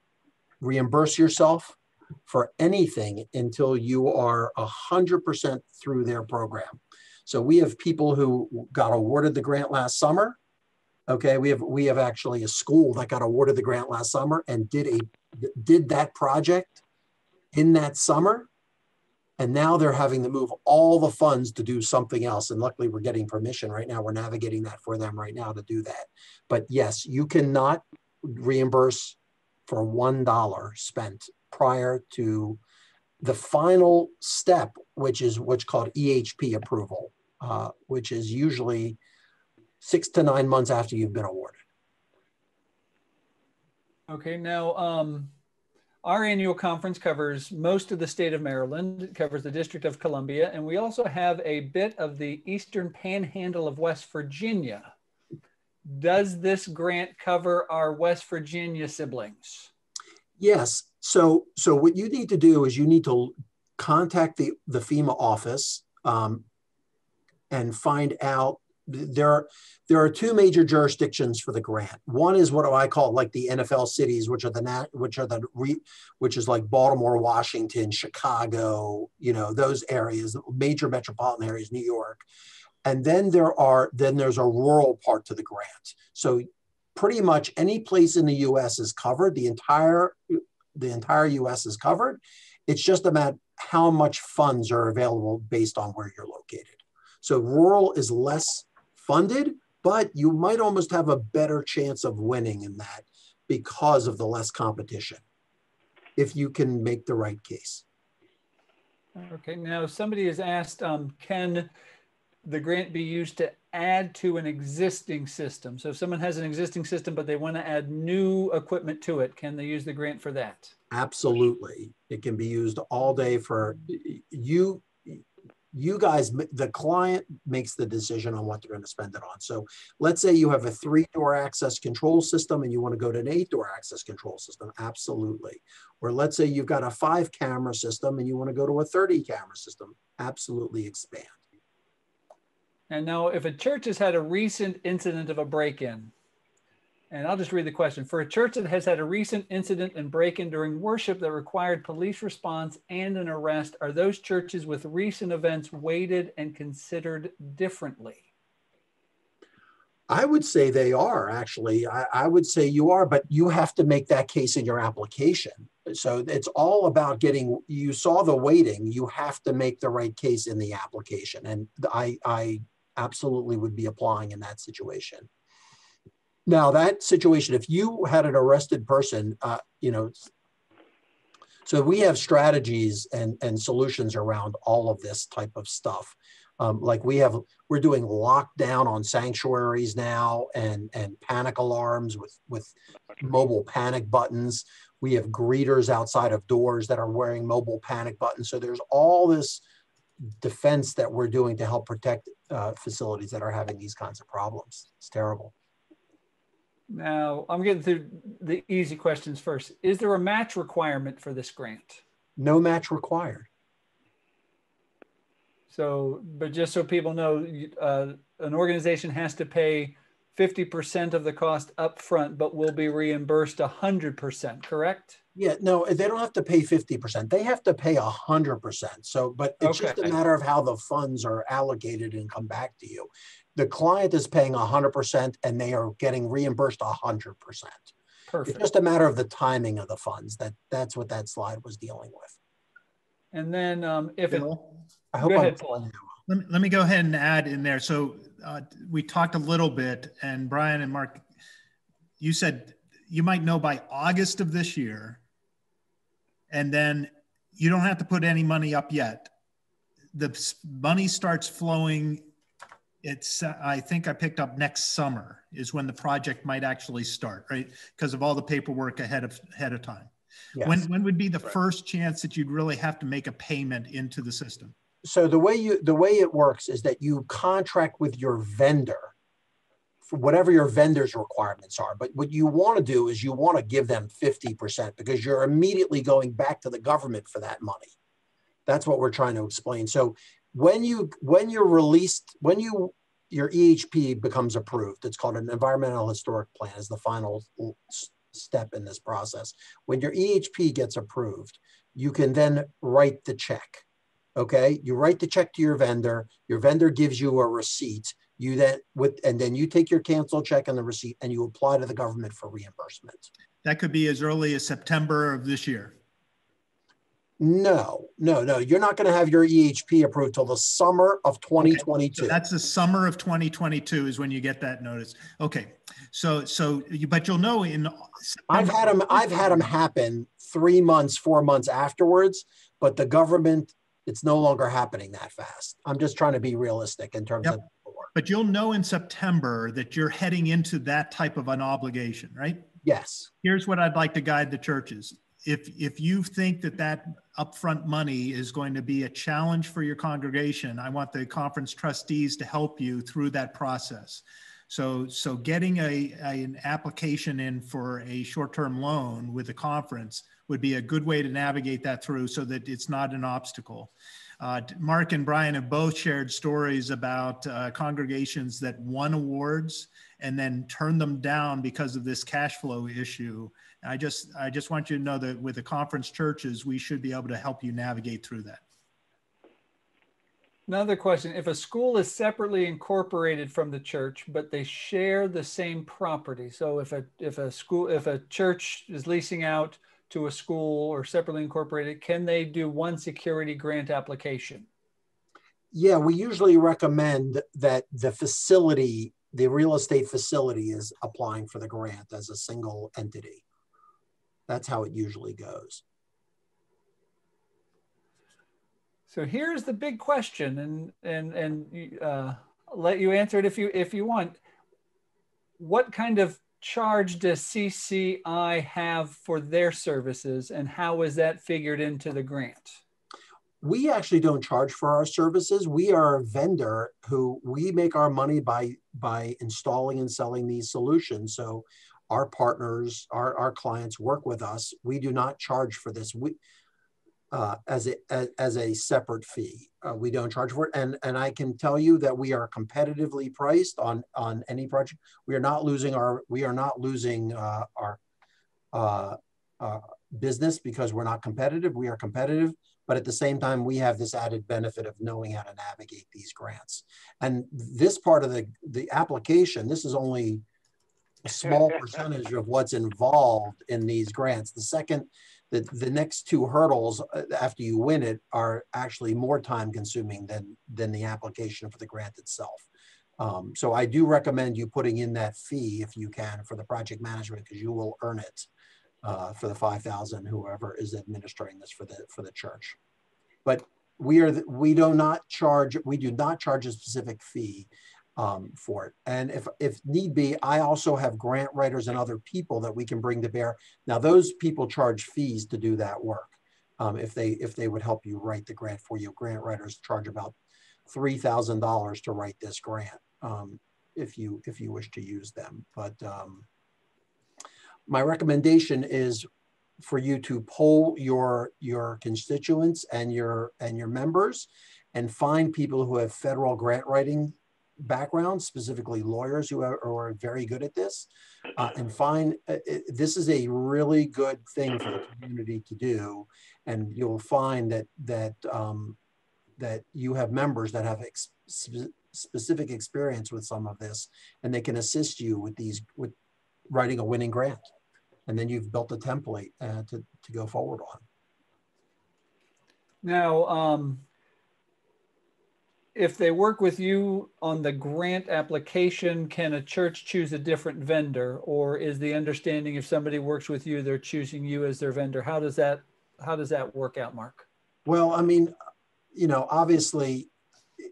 reimburse yourself for anything until you are 100% through their program. So we have people who got awarded the grant last summer. Okay, we have actually a school that got awarded the grant last summer and did that project in that summer. And now they're having to move all the funds to do something else. And luckily we're getting permission right now. We're navigating that for them right now to do that. But yes, you cannot reimburse for $1 spent prior to the final step, which is what's called EHP approval, which is usually 6 to 9 months after you've been awarded. Okay, now our annual conference covers most of the state of Maryland. It covers the District of Columbia, and we also have a bit of the eastern panhandle of West Virginia. Does this grant cover our West Virginia siblings? Yes. So what you need to do is you need to contact the FEMA office and find out. There are 2 major jurisdictions for the grant. One is what I call like the NFL cities, which is like Baltimore-Washington, Chicago, those areas, major metropolitan areas, New York. And then there's a rural part to the grant. So pretty much any place in the U.S. is covered. The entire U.S. is covered. It's just about how much funds are available based on where you're located. So rural is less funded, but you might almost have a better chance of winning in that because of the less competition, if you can make the right case. Okay, now somebody has asked, can the grant be used to add to an existing system? So if someone has an existing system, but they want to add new equipment to it, can they use the grant for that? Absolutely. It can be used all day for you. You guys, the client makes the decision on what they're going to spend it on. So let's say you have a 3-door access control system and you want to go to an 8-door access control system. Absolutely. Or let's say you've got a 5-camera system and you want to go to a 30-camera system. Absolutely expand. And now if a church has had a recent incident of a break-in, and I'll just read the question. For a church that has had a recent incident and break-in during worship that required police response and an arrest, are those churches with recent events weighted and considered differently? I would say they are, actually. I would say you are, but you have to make that case in your application. So it's all about getting, you saw the weighting, you have to make the right case in the application. And I absolutely would be applying in that situation. Now, that situation, if you had an arrested person, you know, so we have strategies and solutions around all of this type of stuff. Like we're doing lockdown on sanctuaries now and panic alarms with mobile panic buttons. We have greeters outside of doors that are wearing mobile panic buttons. So there's all this defense that we're doing to help protect facilities that are having these kinds of problems. It's terrible. Now, I'm getting through the easy questions first. Is there a match requirement for this grant? No match required. So, but just so people know, an organization has to pay 50% of the cost up front, but will be reimbursed 100%, correct? Yeah, no, they don't have to pay 50%. They have to pay 100%. So, but it's just a matter of how the funds are allocated and come back to you. The client is paying 100% and they are getting reimbursed 100%. Perfect. It's just a matter of the timing of the funds. That's what that slide was dealing with. And then if Bill, I hope go ahead, Paul. Let me go ahead and add in there. So we talked a little bit, and Brian and Mark, you said you might know by August of this year, and then you don't have to put any money up yet. The money starts flowing. I think I picked up next summer is when the project might actually start, right? Because of all the paperwork ahead of time. Yes. When would be the first chance that you'd really have to make a payment into the system? So the way it works is that you contract with your vendor for whatever your vendor's requirements are. But what you want to do is you want to give them 50% because you're immediately going back to the government for that money. That's what we're trying to explain. So when you're released, your EHP becomes approved, it's called an environmental historic plan is the final step in this process. When your EHP gets approved, you can then write the check. Okay, you write the check to your vendor gives you a receipt. And then you take your canceled check and the receipt and you apply to the government for reimbursement. That could be as early as September of this year. No. You're not going to have your EHP approved till the summer of 2022. Okay. So that's the summer of 2022 is when you get that notice. Okay. But you'll know in September. I've had them happen 3 months, 4 months afterwards, but the government, it's no longer happening that fast. I'm just trying to be realistic in terms of. But you'll know in September that you're heading into that type of an obligation, right? Yes. Here's what I'd like to guide the churches. If you think that upfront money is going to be a challenge for your congregation, I want the conference trustees to help you through that process. So getting an application in for a short-term loan with the conference would be a good way to navigate that through so that it's not an obstacle. Mark and Brian have both shared stories about congregations that won awards and then turned them down because of this cash flow issue. I just want you to know that with the conference churches, we should be able to help you navigate through that. Another question, if a school is separately incorporated from the church, but they share the same property. So if a church is leasing out to a school or separately incorporated, can they do one security grant application? Yeah, we usually recommend that the real estate facility is applying for the grant as a single entity. That's how it usually goes. So here's the big question, and I'll let you answer it if you want. What kind of charge does CCI have for their services, and how is that figured into the grant? We actually don't charge for our services. We are a vendor who we make our money by installing and selling these solutions. So our partners, our clients work with us. We do not charge for this. as a separate fee. We don't charge for it, and I can tell you that we are competitively priced on any project. We are not losing our business because we're not competitive. We are competitive, but at the same time, we have this added benefit of knowing how to navigate these grants. And this part of the application, this is only a small percentage of what's involved in these grants. The next two hurdles after you win it are actually more time consuming than the application for the grant itself. So I do recommend you putting in that fee if you can for the project management, because you will earn it for the $5,000, whoever is administering this for the church. But we do not charge a specific fee for it. And if need be, I also have grant writers and other people that we can bring to bear. Now those people charge fees to do that work. If they would help you write the grant for you. Grant writers charge about $3,000 to write this grant if you wish to use them. But my recommendation is for you to poll your constituents and your members and find people who have federal grant writing backgrounds, specifically lawyers who are very good at this, and find this is a really good thing for the community to do. And you'll find that you have members that have specific experience with some of this, and they can assist you with writing a winning grant. And then you've built a template to go forward on. Now, if they work with you on the grant application, can a church choose a different vendor, or is the understanding if somebody works with you, they're choosing you as their vendor? How does that work out, Mark? Well, I mean, obviously,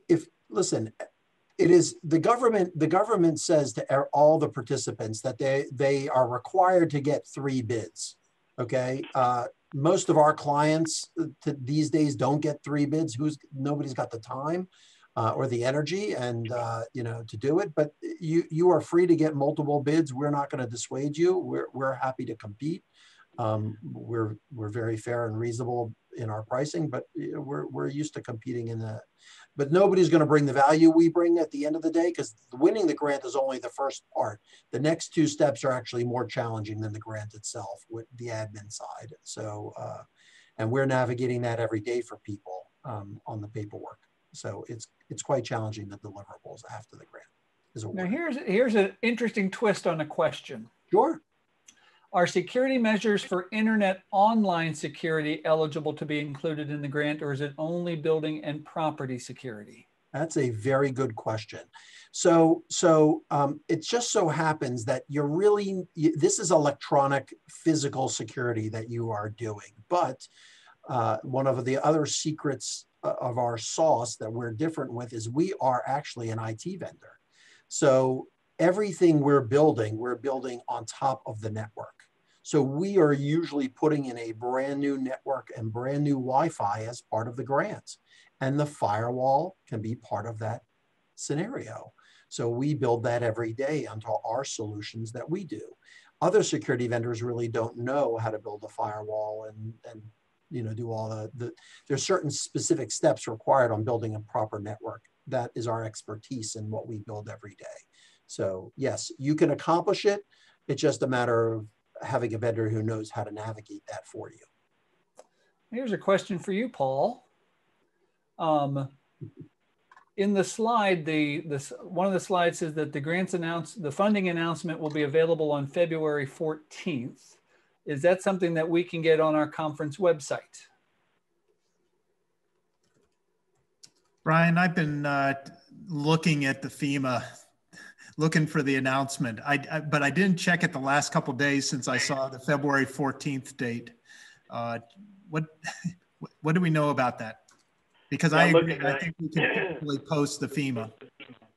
it is the government says to all the participants that they are required to get 3 bids. Okay. Most of our clients these days don't get 3 bids. Nobody's got the time or the energy and to do it. But you are free to get multiple bids. We're not going to dissuade you. We're happy to compete. We're very fair and reasonable in our pricing, but we're used to competing but nobody's going to bring the value we bring at the end of the day, because winning the grant is only the first part. The next 2 steps are actually more challenging than the grant itself with the admin side. So, and we're navigating that every day for people on the paperwork. So it's quite challenging, the deliverables after the grant is awarded. Now here's an interesting twist on a question. Sure. Are security measures for internet online security eligible to be included in the grant, or is it only building and property security? That's a very good question. So it just so happens that this is electronic physical security that you are doing. But one of the other secrets of our sauce that we're different with is we are actually an IT vendor. So everything we're building on top of the network. So we are usually putting in a brand new network and brand new Wi-Fi as part of the grant. And the firewall can be part of that scenario. So we build that every day onto our solutions that we do. Other security vendors really don't know how to build a firewall and do all there's certain specific steps required on building a proper network. That is our expertise in what we build every day. So yes, you can accomplish it. It's just a matter of having a vendor who knows how to navigate that for you. Here's a question for you, Paul. In the slide, one of the slides says that the funding announcement will be available on February 14th. Is that something that we can get on our conference website? Brian, I've been looking at the FEMA, looking for the announcement. But I didn't check it the last couple of days since I saw the February 14th date. What do we know about that? Because I agree, I think we can probably post the FEMA.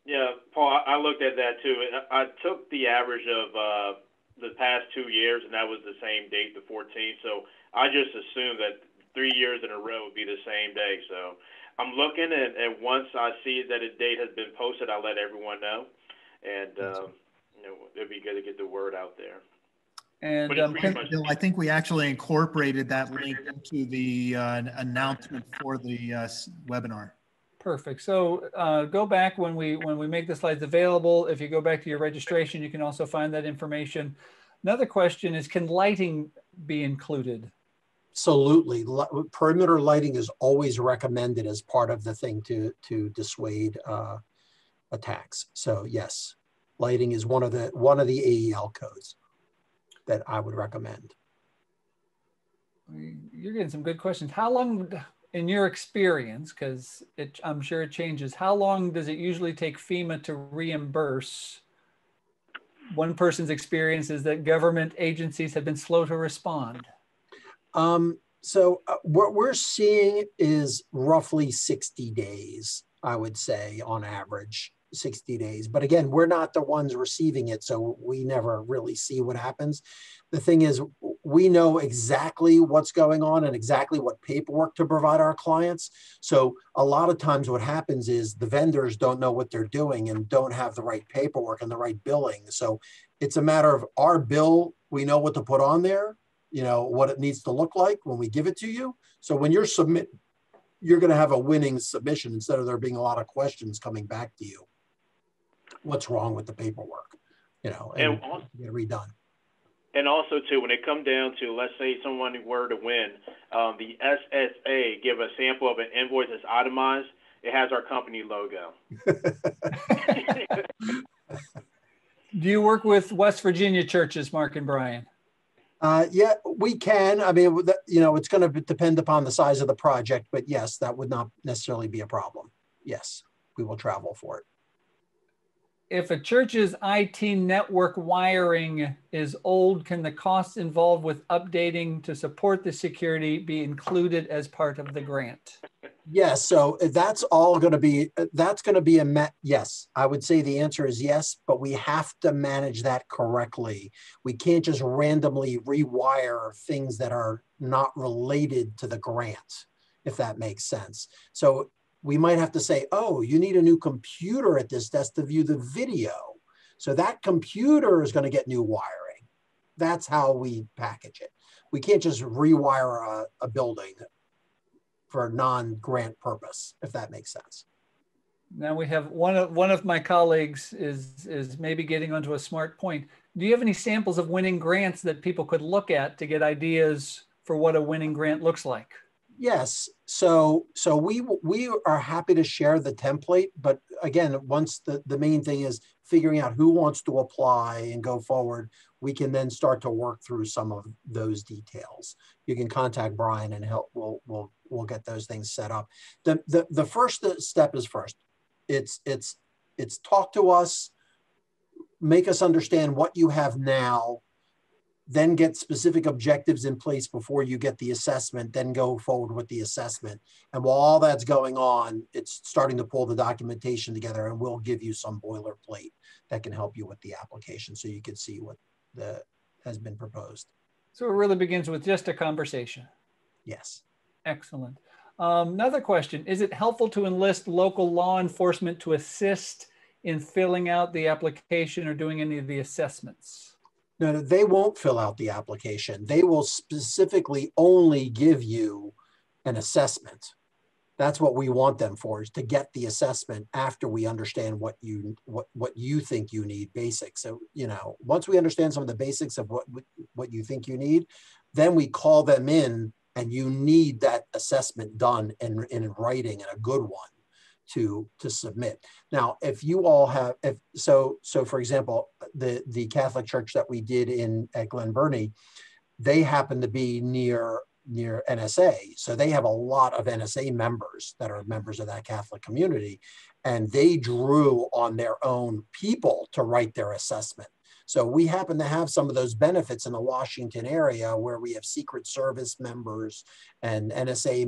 Yeah, Paul, I looked at that too. I took the average of the past 2 years, and that was the same date, the 14th. So I just assumed that 3 years in a row would be the same day. So I'm looking, and once I see that a date has been posted, I'll let everyone know. And it'd be good to get the word out there. And Bill, I think we actually incorporated that link into the announcement for the webinar. perfect. So go back when we make the slides available. If you go back to your registration, you can also find that information. Another question is, can lighting be included? Absolutely. Perimeter lighting is always recommended as part of the thing to dissuade attacks. So yes, lighting is one of the AEL codes that I would recommend. You're getting some good questions. How long, in your experience, because I'm sure it changes, how long does it usually take FEMA to reimburse? One person's experience is that government agencies have been slow to respond. So what we're seeing is roughly 60 days, I would say, on average, 60 days. But again, we're not the ones receiving it, so we never really see what happens. The thing is, we know exactly what's going on and exactly what paperwork to provide our clients. So a lot of times what happens is the vendors don't know what they're doing and don't have the right paperwork and the right billing. So it's a matter of our bill, we know what to put on there, you know, what it needs to look like when we give it to you. So when you're you're going to have a winning submission instead of there being a lot of questions coming back to you. What's wrong with the paperwork, you know, and get it redone. And also, too, when it comes down to, let's say someone were to win, the SSA give a sample of an invoice that's itemized. It has our company logo. Do you work with West Virginia churches, Mark and Brian? Yeah, we can. I mean, you know, it's going to depend upon the size of the project, but yes, that would not necessarily be a problem. Yes, we will travel for it. If a church's IT network wiring is old, can the costs involved with updating to support the security be included as part of the grant? Yes, so that's all going to be, yes, I would say the answer is yes, but we have to manage that correctly. We can't just randomly rewire things that are not related to the grant, if that makes sense. So we might have to say, oh, you need a new computer at this desk to view the video. So that computer is going to get new wiring. That's how we package it. We can't just rewire a building for a non-grant purpose, if that makes sense. Now we have one of my colleagues is maybe getting onto a smart point. Do you have any samples of winning grants that people could look at to get ideas for what a winning grant looks like? Yes, so we are happy to share the template, but again, once the main thing is figuring out who wants to apply and go forward, we can then start to work through some of those details. You can contact Brian and we'll get those things set up. The first step is first. It's talk to us, make us understand what you have now, then get specific objectives in place before you get the assessment, then go forward with the assessment. And while all that's going on, it's starting to pull the documentation together, and we'll give you some boilerplate that can help you with the application so you can see what has been proposed. So it really begins with just a conversation. Yes. Excellent. Another question, is it helpful to enlist local law enforcement to assist in filling out the application or doing any of the assessments? No, they won't fill out the application. They will specifically only give you an assessment. That's what we want them for, is to get the assessment after we understand what you think you need, basics. So, you know, once we understand some of the basics of what you think you need, then we call them in, and you need that assessment done in writing, and a good one to submit. Now, if you all have, so for example, the Catholic church that we did at Glen Burnie, they happen to be near NSA. So they have a lot of NSA members that are members of that Catholic community, and they drew on their own people to write their assessment. So we happen to have some of those benefits in the Washington area, where we have Secret Service members and NSA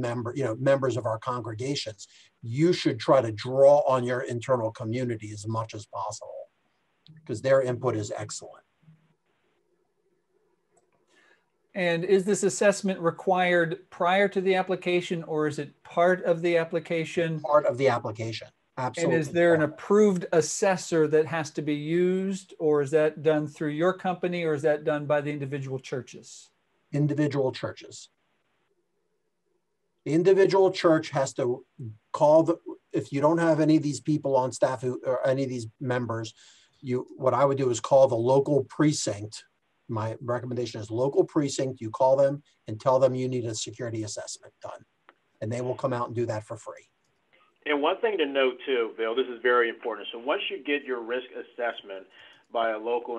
members of our congregations. You should try to draw on your internal community as much as possible, because their input is excellent. And is this assessment required prior to the application, or is it part of the application? Part of the application. Absolutely. And is there an approved assessor that has to be used, or is that done through your company, or is that done by the individual churches? Individual churches. The individual church has to call if you don't have any of these people on staff or any of these members, what I would do is call the local precinct. My recommendation is local precinct. You call them and tell them you need a security assessment done, and they will come out and do that for free. And one thing to note too, Bill, this is very important. So once you get your risk assessment by a local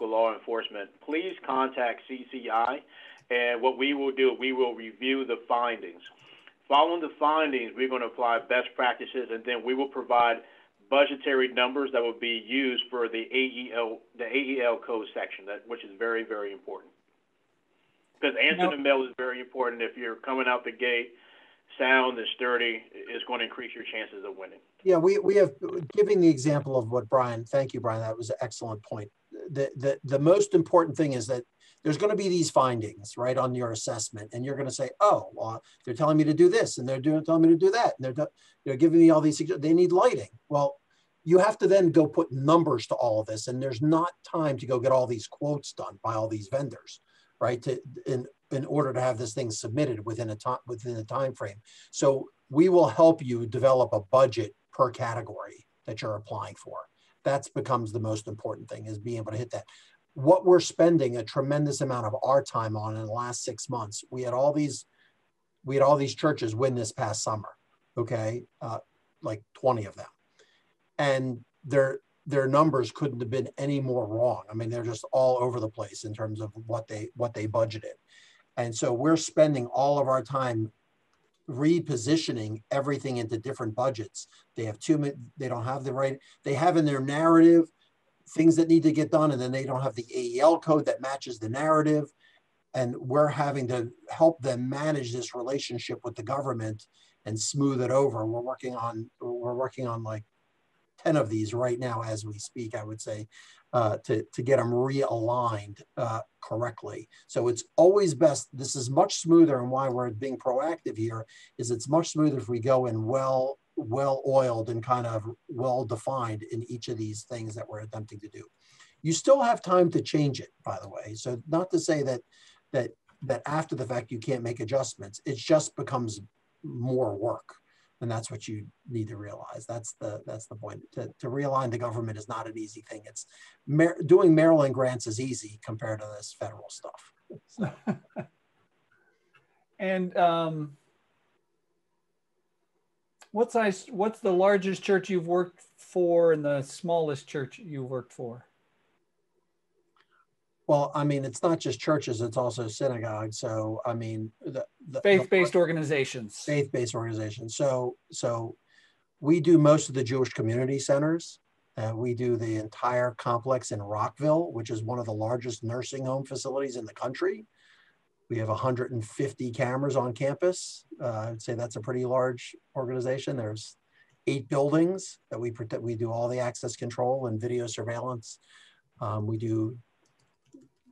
law enforcement, please contact CCI. And what we will do, we will review the findings. Following the findings, we're going to apply best practices, and then we will provide budgetary numbers that will be used for the AEL code section, which is very, very important. Because answering the mail is very important. If you're coming out the gate sound and sturdy, is going to increase your chances of winning. Yeah, we have, giving the example of what Brian, thank you, Brian, that was an excellent point. The most important thing is that there's going to be these findings, right, on your assessment, and you're going to say, oh, well, they're telling me to do this, and they're telling me to do that, and they're giving me all these, they need lighting. Well, you have to then go put numbers to all of this, and there's not time to go get all these quotes done by all these vendors, right, in order to have this thing submitted within a time frame. So we will help you develop a budget per category that you're applying for. That becomes the most important thing, is being able to hit that. What we're spending a tremendous amount of our time on in the last 6 months, we had all these churches win this past summer, okay, like 20 of them, and their numbers couldn't have been any more wrong. I mean, they're just all over the place in terms of what they budgeted, and so we're spending all of our time repositioning everything into different budgets. They don't have the right, they have in their narrative things that need to get done, and then they don't have the AEL code that matches the narrative. And we're having to help them manage this relationship with the government and smooth it over. We're working on like 10 of these right now as we speak, I would say, to get them realigned correctly. So it's always best, this is much smoother, and why we're being proactive here is it's much smoother if we go in well-oiled and kind of well-defined in each of these things that we're attempting to do. You still have time to change it, by the way. So not to say that after the fact you can't make adjustments. It just becomes more work, and that's what you need to realize. That's the point. To realign the government is not an easy thing. It's doing Maryland grants is easy compared to this federal stuff. So. And what's the largest church you've worked for and the smallest church you've worked for? Well, I mean, it's not just churches, it's also synagogues. So, I mean, the faith-based organizations. Faith-based organizations. So we do most of the Jewish community centers. We do the entire complex in Rockville, which is one of the largest nursing home facilities in the country. We have 150 cameras on campus. I'd say that's a pretty large organization. There's 8 buildings that we protect. We do all the access control and video surveillance.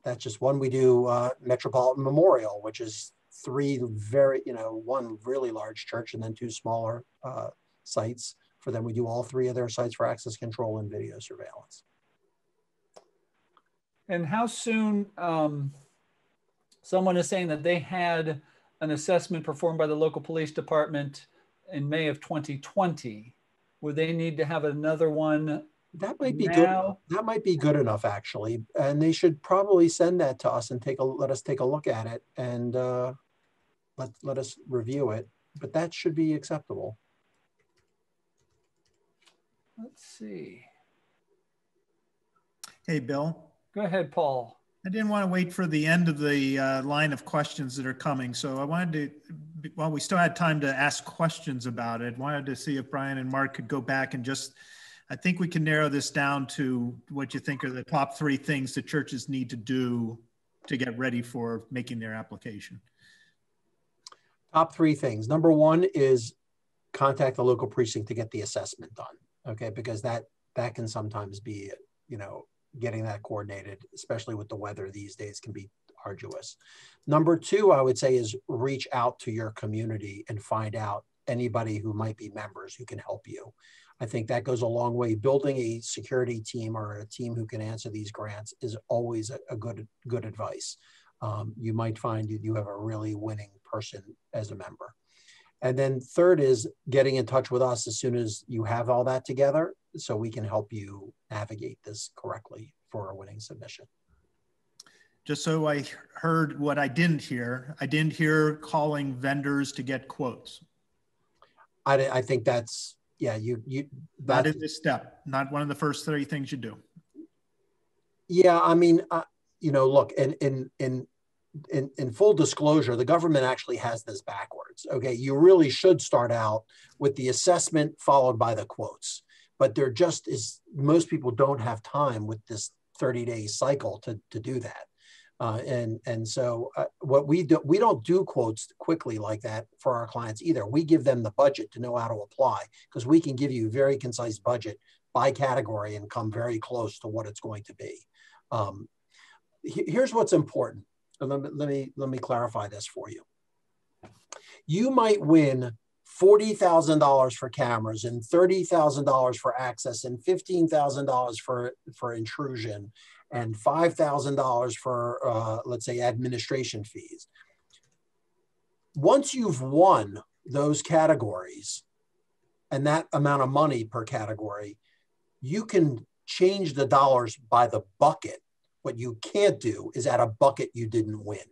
That's just one. We do Metropolitan Memorial, which is 3 one really large church and then 2 smaller sites. For them, we do all 3 of their sites for access control and video surveillance. And how soon, someone is saying that they had an assessment performed by the local police department in May of 2020. Would they need to have another one? That might be good. That might be good enough, actually, and they should probably send that to us and let us take a look at it and let us review it. But that should be acceptable. Let's see. Hey, Bill. Go ahead, Paul. I didn't want to wait for the end of the line of questions that are coming, so I wanted to, while we still had time to ask questions about it, wanted to see if Brian and Mark could go back and just. I think we can narrow this down to what you think are the top 3 things that churches need to do to get ready for making their application. Top 3 things. Number 1 is contact the local precinct to get the assessment done. Okay, because that can sometimes be, getting that coordinated, especially with the weather these days, can be arduous. Number 2, I would say, is reach out to your community and find out anybody who might be members who can help you. I think that goes a long way. Building a security team or a team who can answer these grants is always a good advice. You might find you have a really winning person as a member. And then third is getting in touch with us as soon as you have all that together so we can help you navigate this correctly for a winning submission. Just so I heard what I didn't hear calling vendors to get quotes. I think that's, yeah, that is this step, not one of the first 3 things you do. Yeah, I mean, you know, look, in full disclosure, the government actually has this backwards. Okay, you really should start out with the assessment followed by the quotes, but there just is, most people don't have time with this 30-day cycle to do that. So what we don't do quotes quickly like that for our clients either. We give them the budget to know how to apply, because we can give you a very concise budget by category and come very close to what it's going to be. Here's what's important. Let me clarify this for you. You might win $40,000 for cameras and $30,000 for access and $15,000 for intrusion and $5,000 for, let's say, administration fees. Once you've won those categories and that amount of money per category, you can change the dollars by the bucket. What you can't do is add a bucket you didn't win,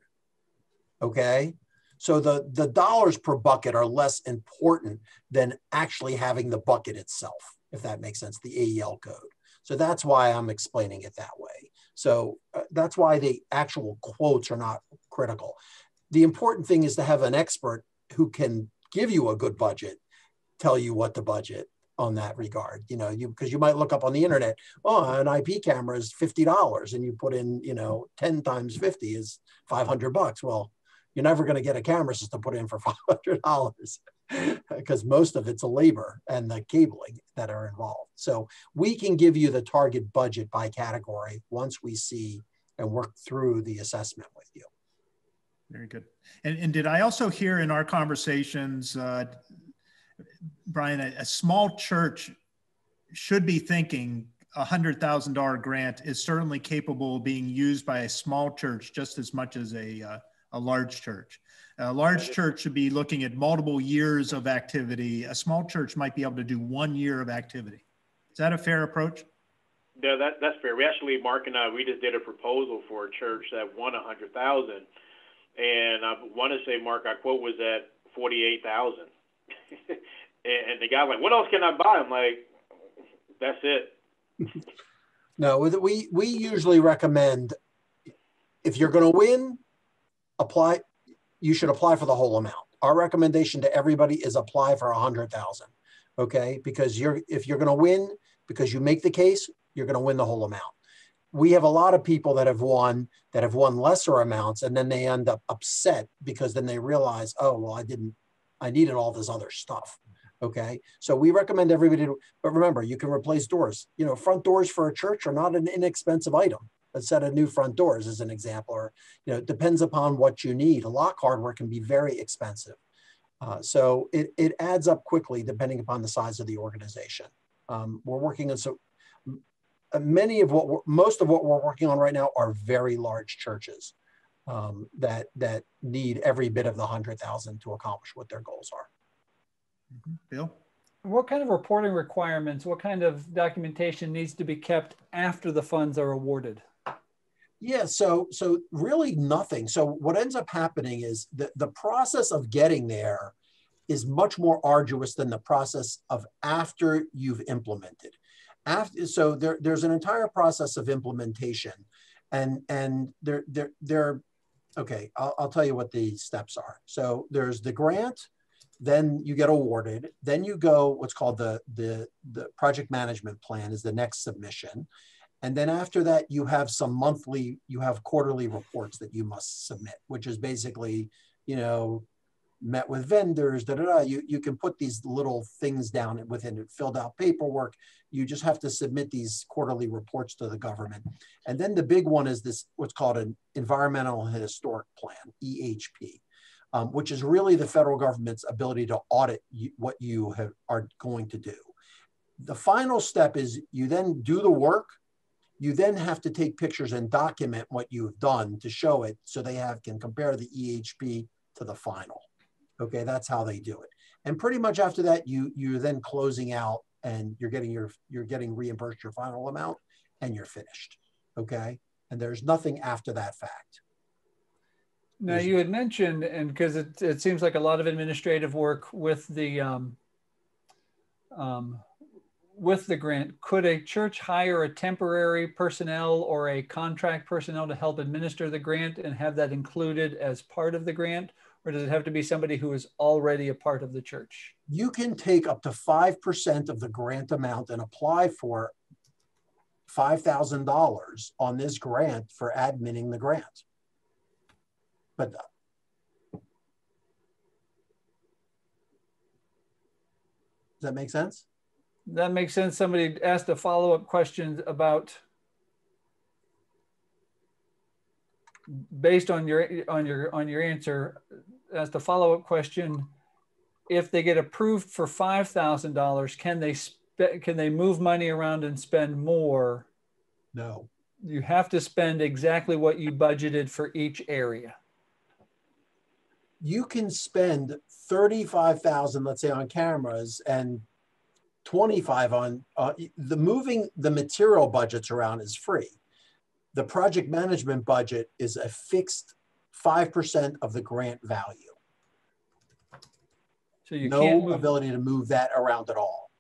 okay? So the dollars per bucket are less important than actually having the bucket itself, if that makes sense, the AEL code. So that's why I'm explaining it that way. So that's why the actual quotes are not critical. The important thing is to have an expert who can give you a good budget, tell you what to budget on that regard, you know, because you might look up on the internet, oh, an IP camera is $50, and you put in, you know, 10 times 50 is $500. Well, you're never going to get a camera system put in for $500 because most of it's a labor and the cabling that are involved. So we can give you the target budget by category once we see and work through the assessment with you. Very good. And did I also hear in our conversations, Brian, a small church should be thinking a $100,000 grant is certainly capable of being used by a small church just as much as a large church. A large church should be looking at multiple years of activity. A small church might be able to do 1 year of activity. Is that a fair approach? Yeah, that's fair. We actually, Mark and I, we just did a proposal for a church that won $100,000, and I want to say, Mark, our quote was at $48,000. And the guy's like, "What else can I buy?" I'm like, "That's it." No, we usually recommend, if you're going to win, apply. You should apply for the whole amount. Our recommendation to everybody is apply for $100,000. Okay, because if you're going to win, because you make the case, you're going to win the whole amount. We have a lot of people that have won lesser amounts, and then they end up upset because then they realize, oh, well, I needed all this other stuff. Okay, so we recommend everybody to, but remember, you can replace doors. You know, front doors for a church are not an inexpensive item. A set of new front doors is an example, or, you know, it depends upon what you need. A lock hardware can be very expensive. So it adds up quickly depending upon the size of the organization. We're working on, so most of what we're working on right now are very large churches that need every bit of the 100,000 to accomplish what their goals are. Bill? What kind of reporting requirements, what kind of documentation needs to be kept after the funds are awarded? Yeah, so really nothing. So what ends up happening is the process of getting there is much more arduous than the process of after you've implemented. So there's an entire process of implementation, and okay, I'll tell you what the steps are. So there's the grant, then you get awarded, then you go what's called the project management plan is the next submission. And then after that, you have quarterly reports that you must submit, which is basically, you know, met with vendors, You can put these little things down within it, filled out paperwork. You just have to submit these quarterly reports to the government. And then the big one is this, what's called an environmental and historic plan, EHP. which is really the federal government's ability to audit what you are going to do. The final step is you then do the work. You then have to take pictures and document what you've done to show it so they can compare the EHP to the final. Okay, that's how they do it. And pretty much after that, you're then closing out and you're getting reimbursed your final amount and you're finished. Okay, and there's nothing after that fact. Now you had mentioned, and because it seems like a lot of administrative work with the grant, could a church hire a temporary personnel or a contract personnel to help administer the grant and have that included as part of the grant? Or does it have to be somebody who is already a part of the church? You can take up to 5% of the grant amount and apply for $5,000 on this grant for adminning the grant. But does that make sense? That makes sense. Somebody asked a follow-up question about, based on your answer, asked a follow-up question. If they get approved for $5,000, can they move money around and spend more? No. You have to spend exactly what you budgeted for each area. You can spend $35,000, let's say, on cameras and 25 on moving the material budgets around is free. The project management budget is a fixed 5% of the grant value. So you no can't move, ability to move that around at all.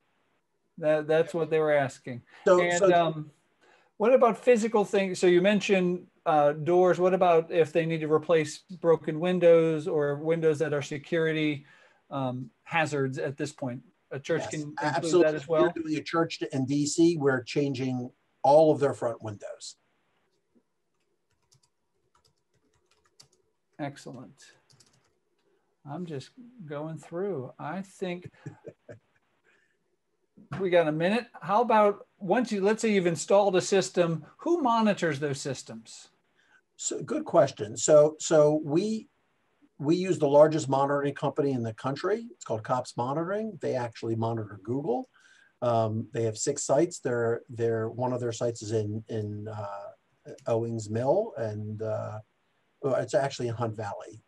That's what they were asking. So, what about physical things? So you mentioned doors. What about if they need to replace broken windows or windows that are security hazards at this point? A church yes, can include absolutely. that as well? If you're doing a church in DC, we're changing all of their front windows. Excellent. I'm just going through. I think we got a minute. How about let's say you've installed a system, who monitors those systems? So good question. So we use the largest monitoring company in the country. It's called COPS Monitoring. They actually monitor Google. They have 6 sites. One of their sites is in Owings Mill, and it's actually in Hunt Valley,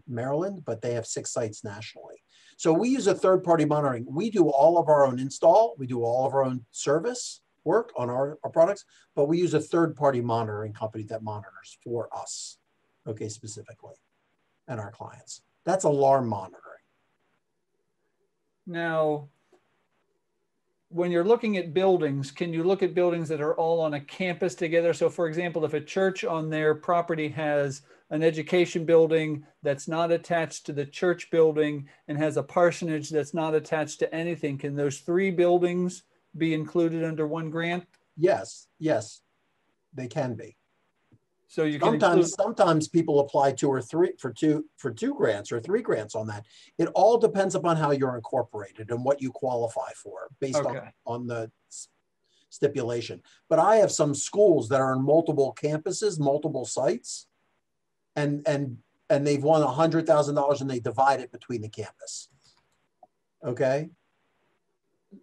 Maryland, but they have 6 sites nationally. So we use a third-party monitoring. We do all of our own install. We do all of our own service work on our products, but we use a third-party monitoring company that monitors for us, okay, specifically, and our clients. That's alarm monitoring. Now, when you're looking at buildings, can you look at buildings that are all on a campus together? So for example, if a church on their property has an education building that's not attached to the church building and has a parsonage that's not attached to anything, can those 3 buildings be included under one grant? Yes, they can be. So you can sometimes people apply 2 or 3 for two grants or 3 grants on that. It all depends upon how you're incorporated and what you qualify for based on the stipulation. But I have some schools that are in multiple campuses, multiple sites, and they've won $100,000 and they divide it between the campus. Okay.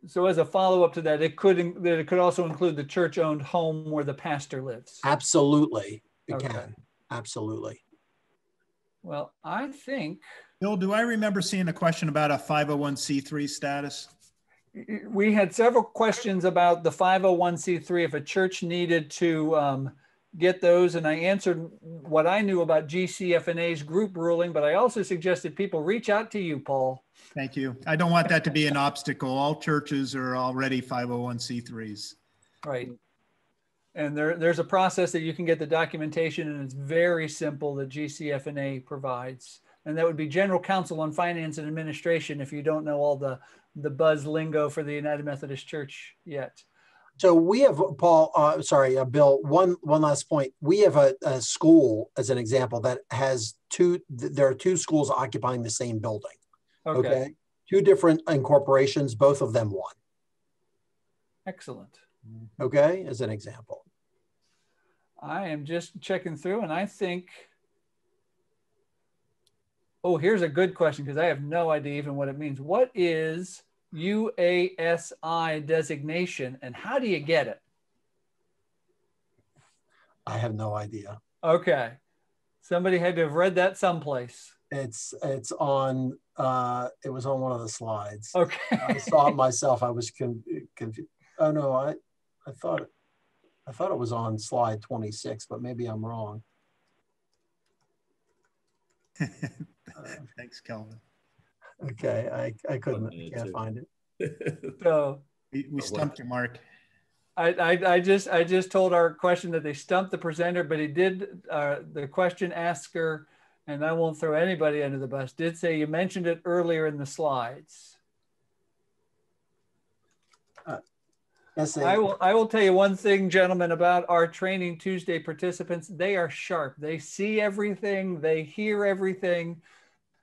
So as a follow-up to that, it could also include the church-owned home where the pastor lives. Absolutely. It can. Absolutely. Well, I think... Bill, do I remember seeing a question about a 501c3 status? We had several questions about the 501c3, if a church needed to get those, and I answered what I knew about GCFNA's group ruling, but I also suggested people reach out to you, Paul. Thank you. I don't want that to be an obstacle. All churches are already 501c3s. Right. And there's a process that you can get the documentation, and it's very simple that GCFNA provides. And that would be General Counsel on Finance and Administration if you don't know all the buzz lingo for the United Methodist Church yet. So we have, Paul, Bill, one last point. We have a school, as an example, that has there are 2 schools occupying the same building. Okay. 2 different incorporations, both of them one. Excellent. Okay, as an example. I am just checking through, and I think Oh, here's a good question because I have no idea even what it means. What is UASI designation and how do you get it? I have no idea. Okay. Somebody had to have read that someplace. It's on, it was on one of the slides. Okay. I saw it myself. I was confused. Oh no, I thought it was on slide 26, but maybe I'm wrong. Thanks, Kelvin. Okay, I can't find it. So we stumped you, Mark. I just told our question that they stumped the presenter, but he did, the question asker, and I won't throw anybody under the bus, did say you mentioned it earlier in the slides. I will tell you one thing, gentlemen, about our Training Tuesday participants. They are sharp. They see everything. They hear everything.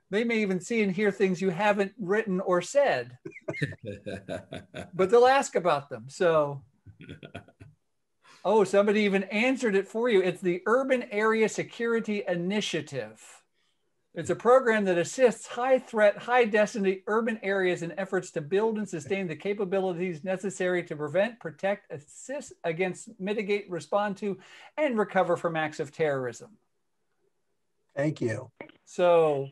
They may even see and hear things you haven't written or said, but they'll ask about them. So, oh, somebody even answered it for you. It's the Urban Area Security Initiative. It's a program that assists high-threat, high-density urban areas in efforts to build and sustain the capabilities necessary to prevent, protect, assist against, mitigate, respond to, and recover from acts of terrorism. Thank you. So,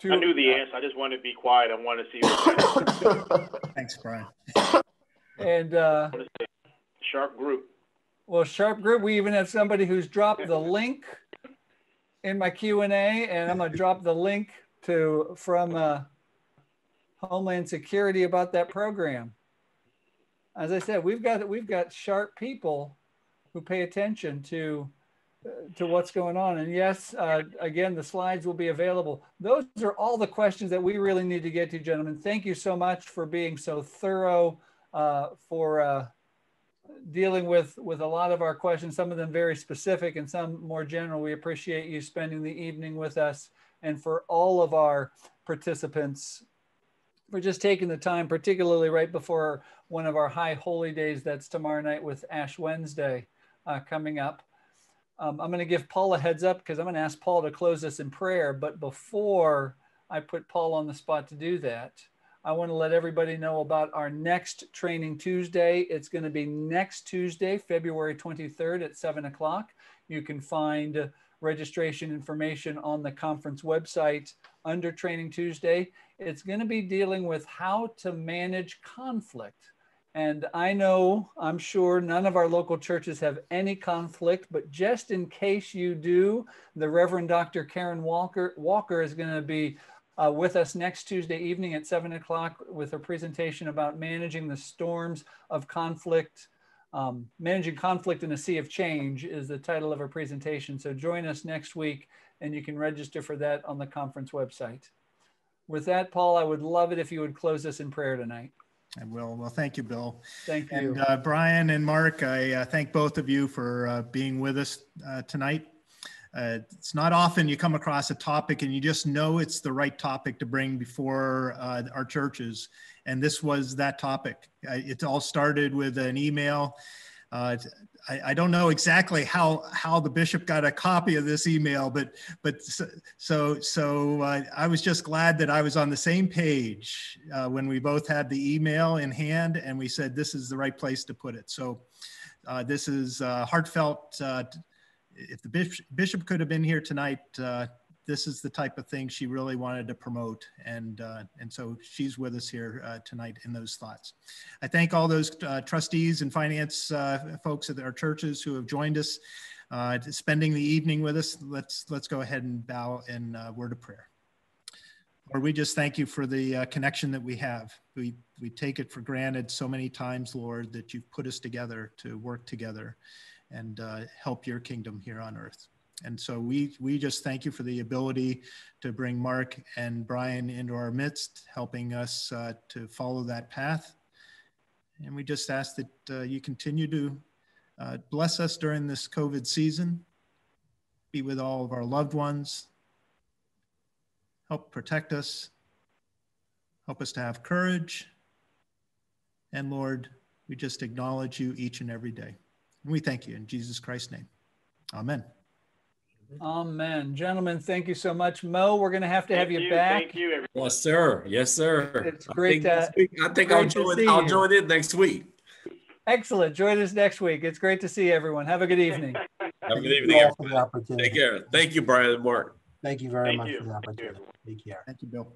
I knew the answer. I just wanted to be quiet. I wanted to see. Thanks, Brian. And sharp group. Well, sharp group. We even have somebody who's dropped the link in my Q&A, and I'm going to drop the link from Homeland Security about that program. As I said, we've got sharp people who pay attention to what's going on. And yes, again, the slides will be available. Those are all the questions that we really need to get to, gentlemen. Thank you so much for being so thorough, for dealing with a lot of our questions, some of them very specific and some more general. We appreciate you spending the evening with us, and for all of our participants for just taking the time, particularly right before one of our high holy days. That's tomorrow night with Ash Wednesday coming up. I'm going to give Paul a heads up because I'm going to ask Paul to close us in prayer. But before I put Paul on the spot to do that, I want to let everybody know about our next Training Tuesday. It's going to be next Tuesday, February 23rd at 7 o'clock. You can find registration information on the conference website under Training Tuesday. It's going to be dealing with how to manage conflict. And I know, I'm sure none of our local churches have any conflict, but just in case you do, the Reverend Dr. Karen Walker is going to be with us next Tuesday evening at 7 o'clock with a presentation about managing the storms of conflict. Managing Conflict in a Sea of Change is the title of our presentation. So join us next week, and you can register for that on the conference website. With that, Paul, I would love it if you would close us in prayer tonight. I will. Well, thank you, Bill. Thank you. And Brian and Mark, I thank both of you for being with us tonight. It's not often you come across a topic and you just know it's the right topic to bring before our churches. And this was that topic. It all started with an email. I don't know exactly how the bishop got a copy of this email, but I was just glad that I was on the same page when we both had the email in hand and we said, this is the right place to put it. So this is heartfelt. If the bishop could have been here tonight, this is the type of thing she really wanted to promote. And so she's with us here tonight in those thoughts. I thank all those trustees and finance folks at our churches who have joined us, spending the evening with us. Let's go ahead and bow in a word of prayer. Lord, we just thank you for the connection that we have. We take it for granted so many times, Lord, that you've put us together to work together and help your kingdom here on earth. And so we just thank you for the ability to bring Mark and Brian into our midst, helping us to follow that path. And we just ask that you continue to bless us during this COVID season, be with all of our loved ones, help protect us, help us to have courage. And Lord, we just acknowledge you each and every day. And we thank you in Jesus Christ's name. Amen. Amen. Gentlemen, thank you so much. Mo, we're going to have you back. Thank you, everybody. Yes, sir. Yes, sir. It's great I think I'll join it next week. Excellent. Join us next week. It's great to see everyone. Have a good evening. Have a good evening. Take care. Thank you, Brian and Mark. Thank you very much for the opportunity. Take care. Thank you, Bill.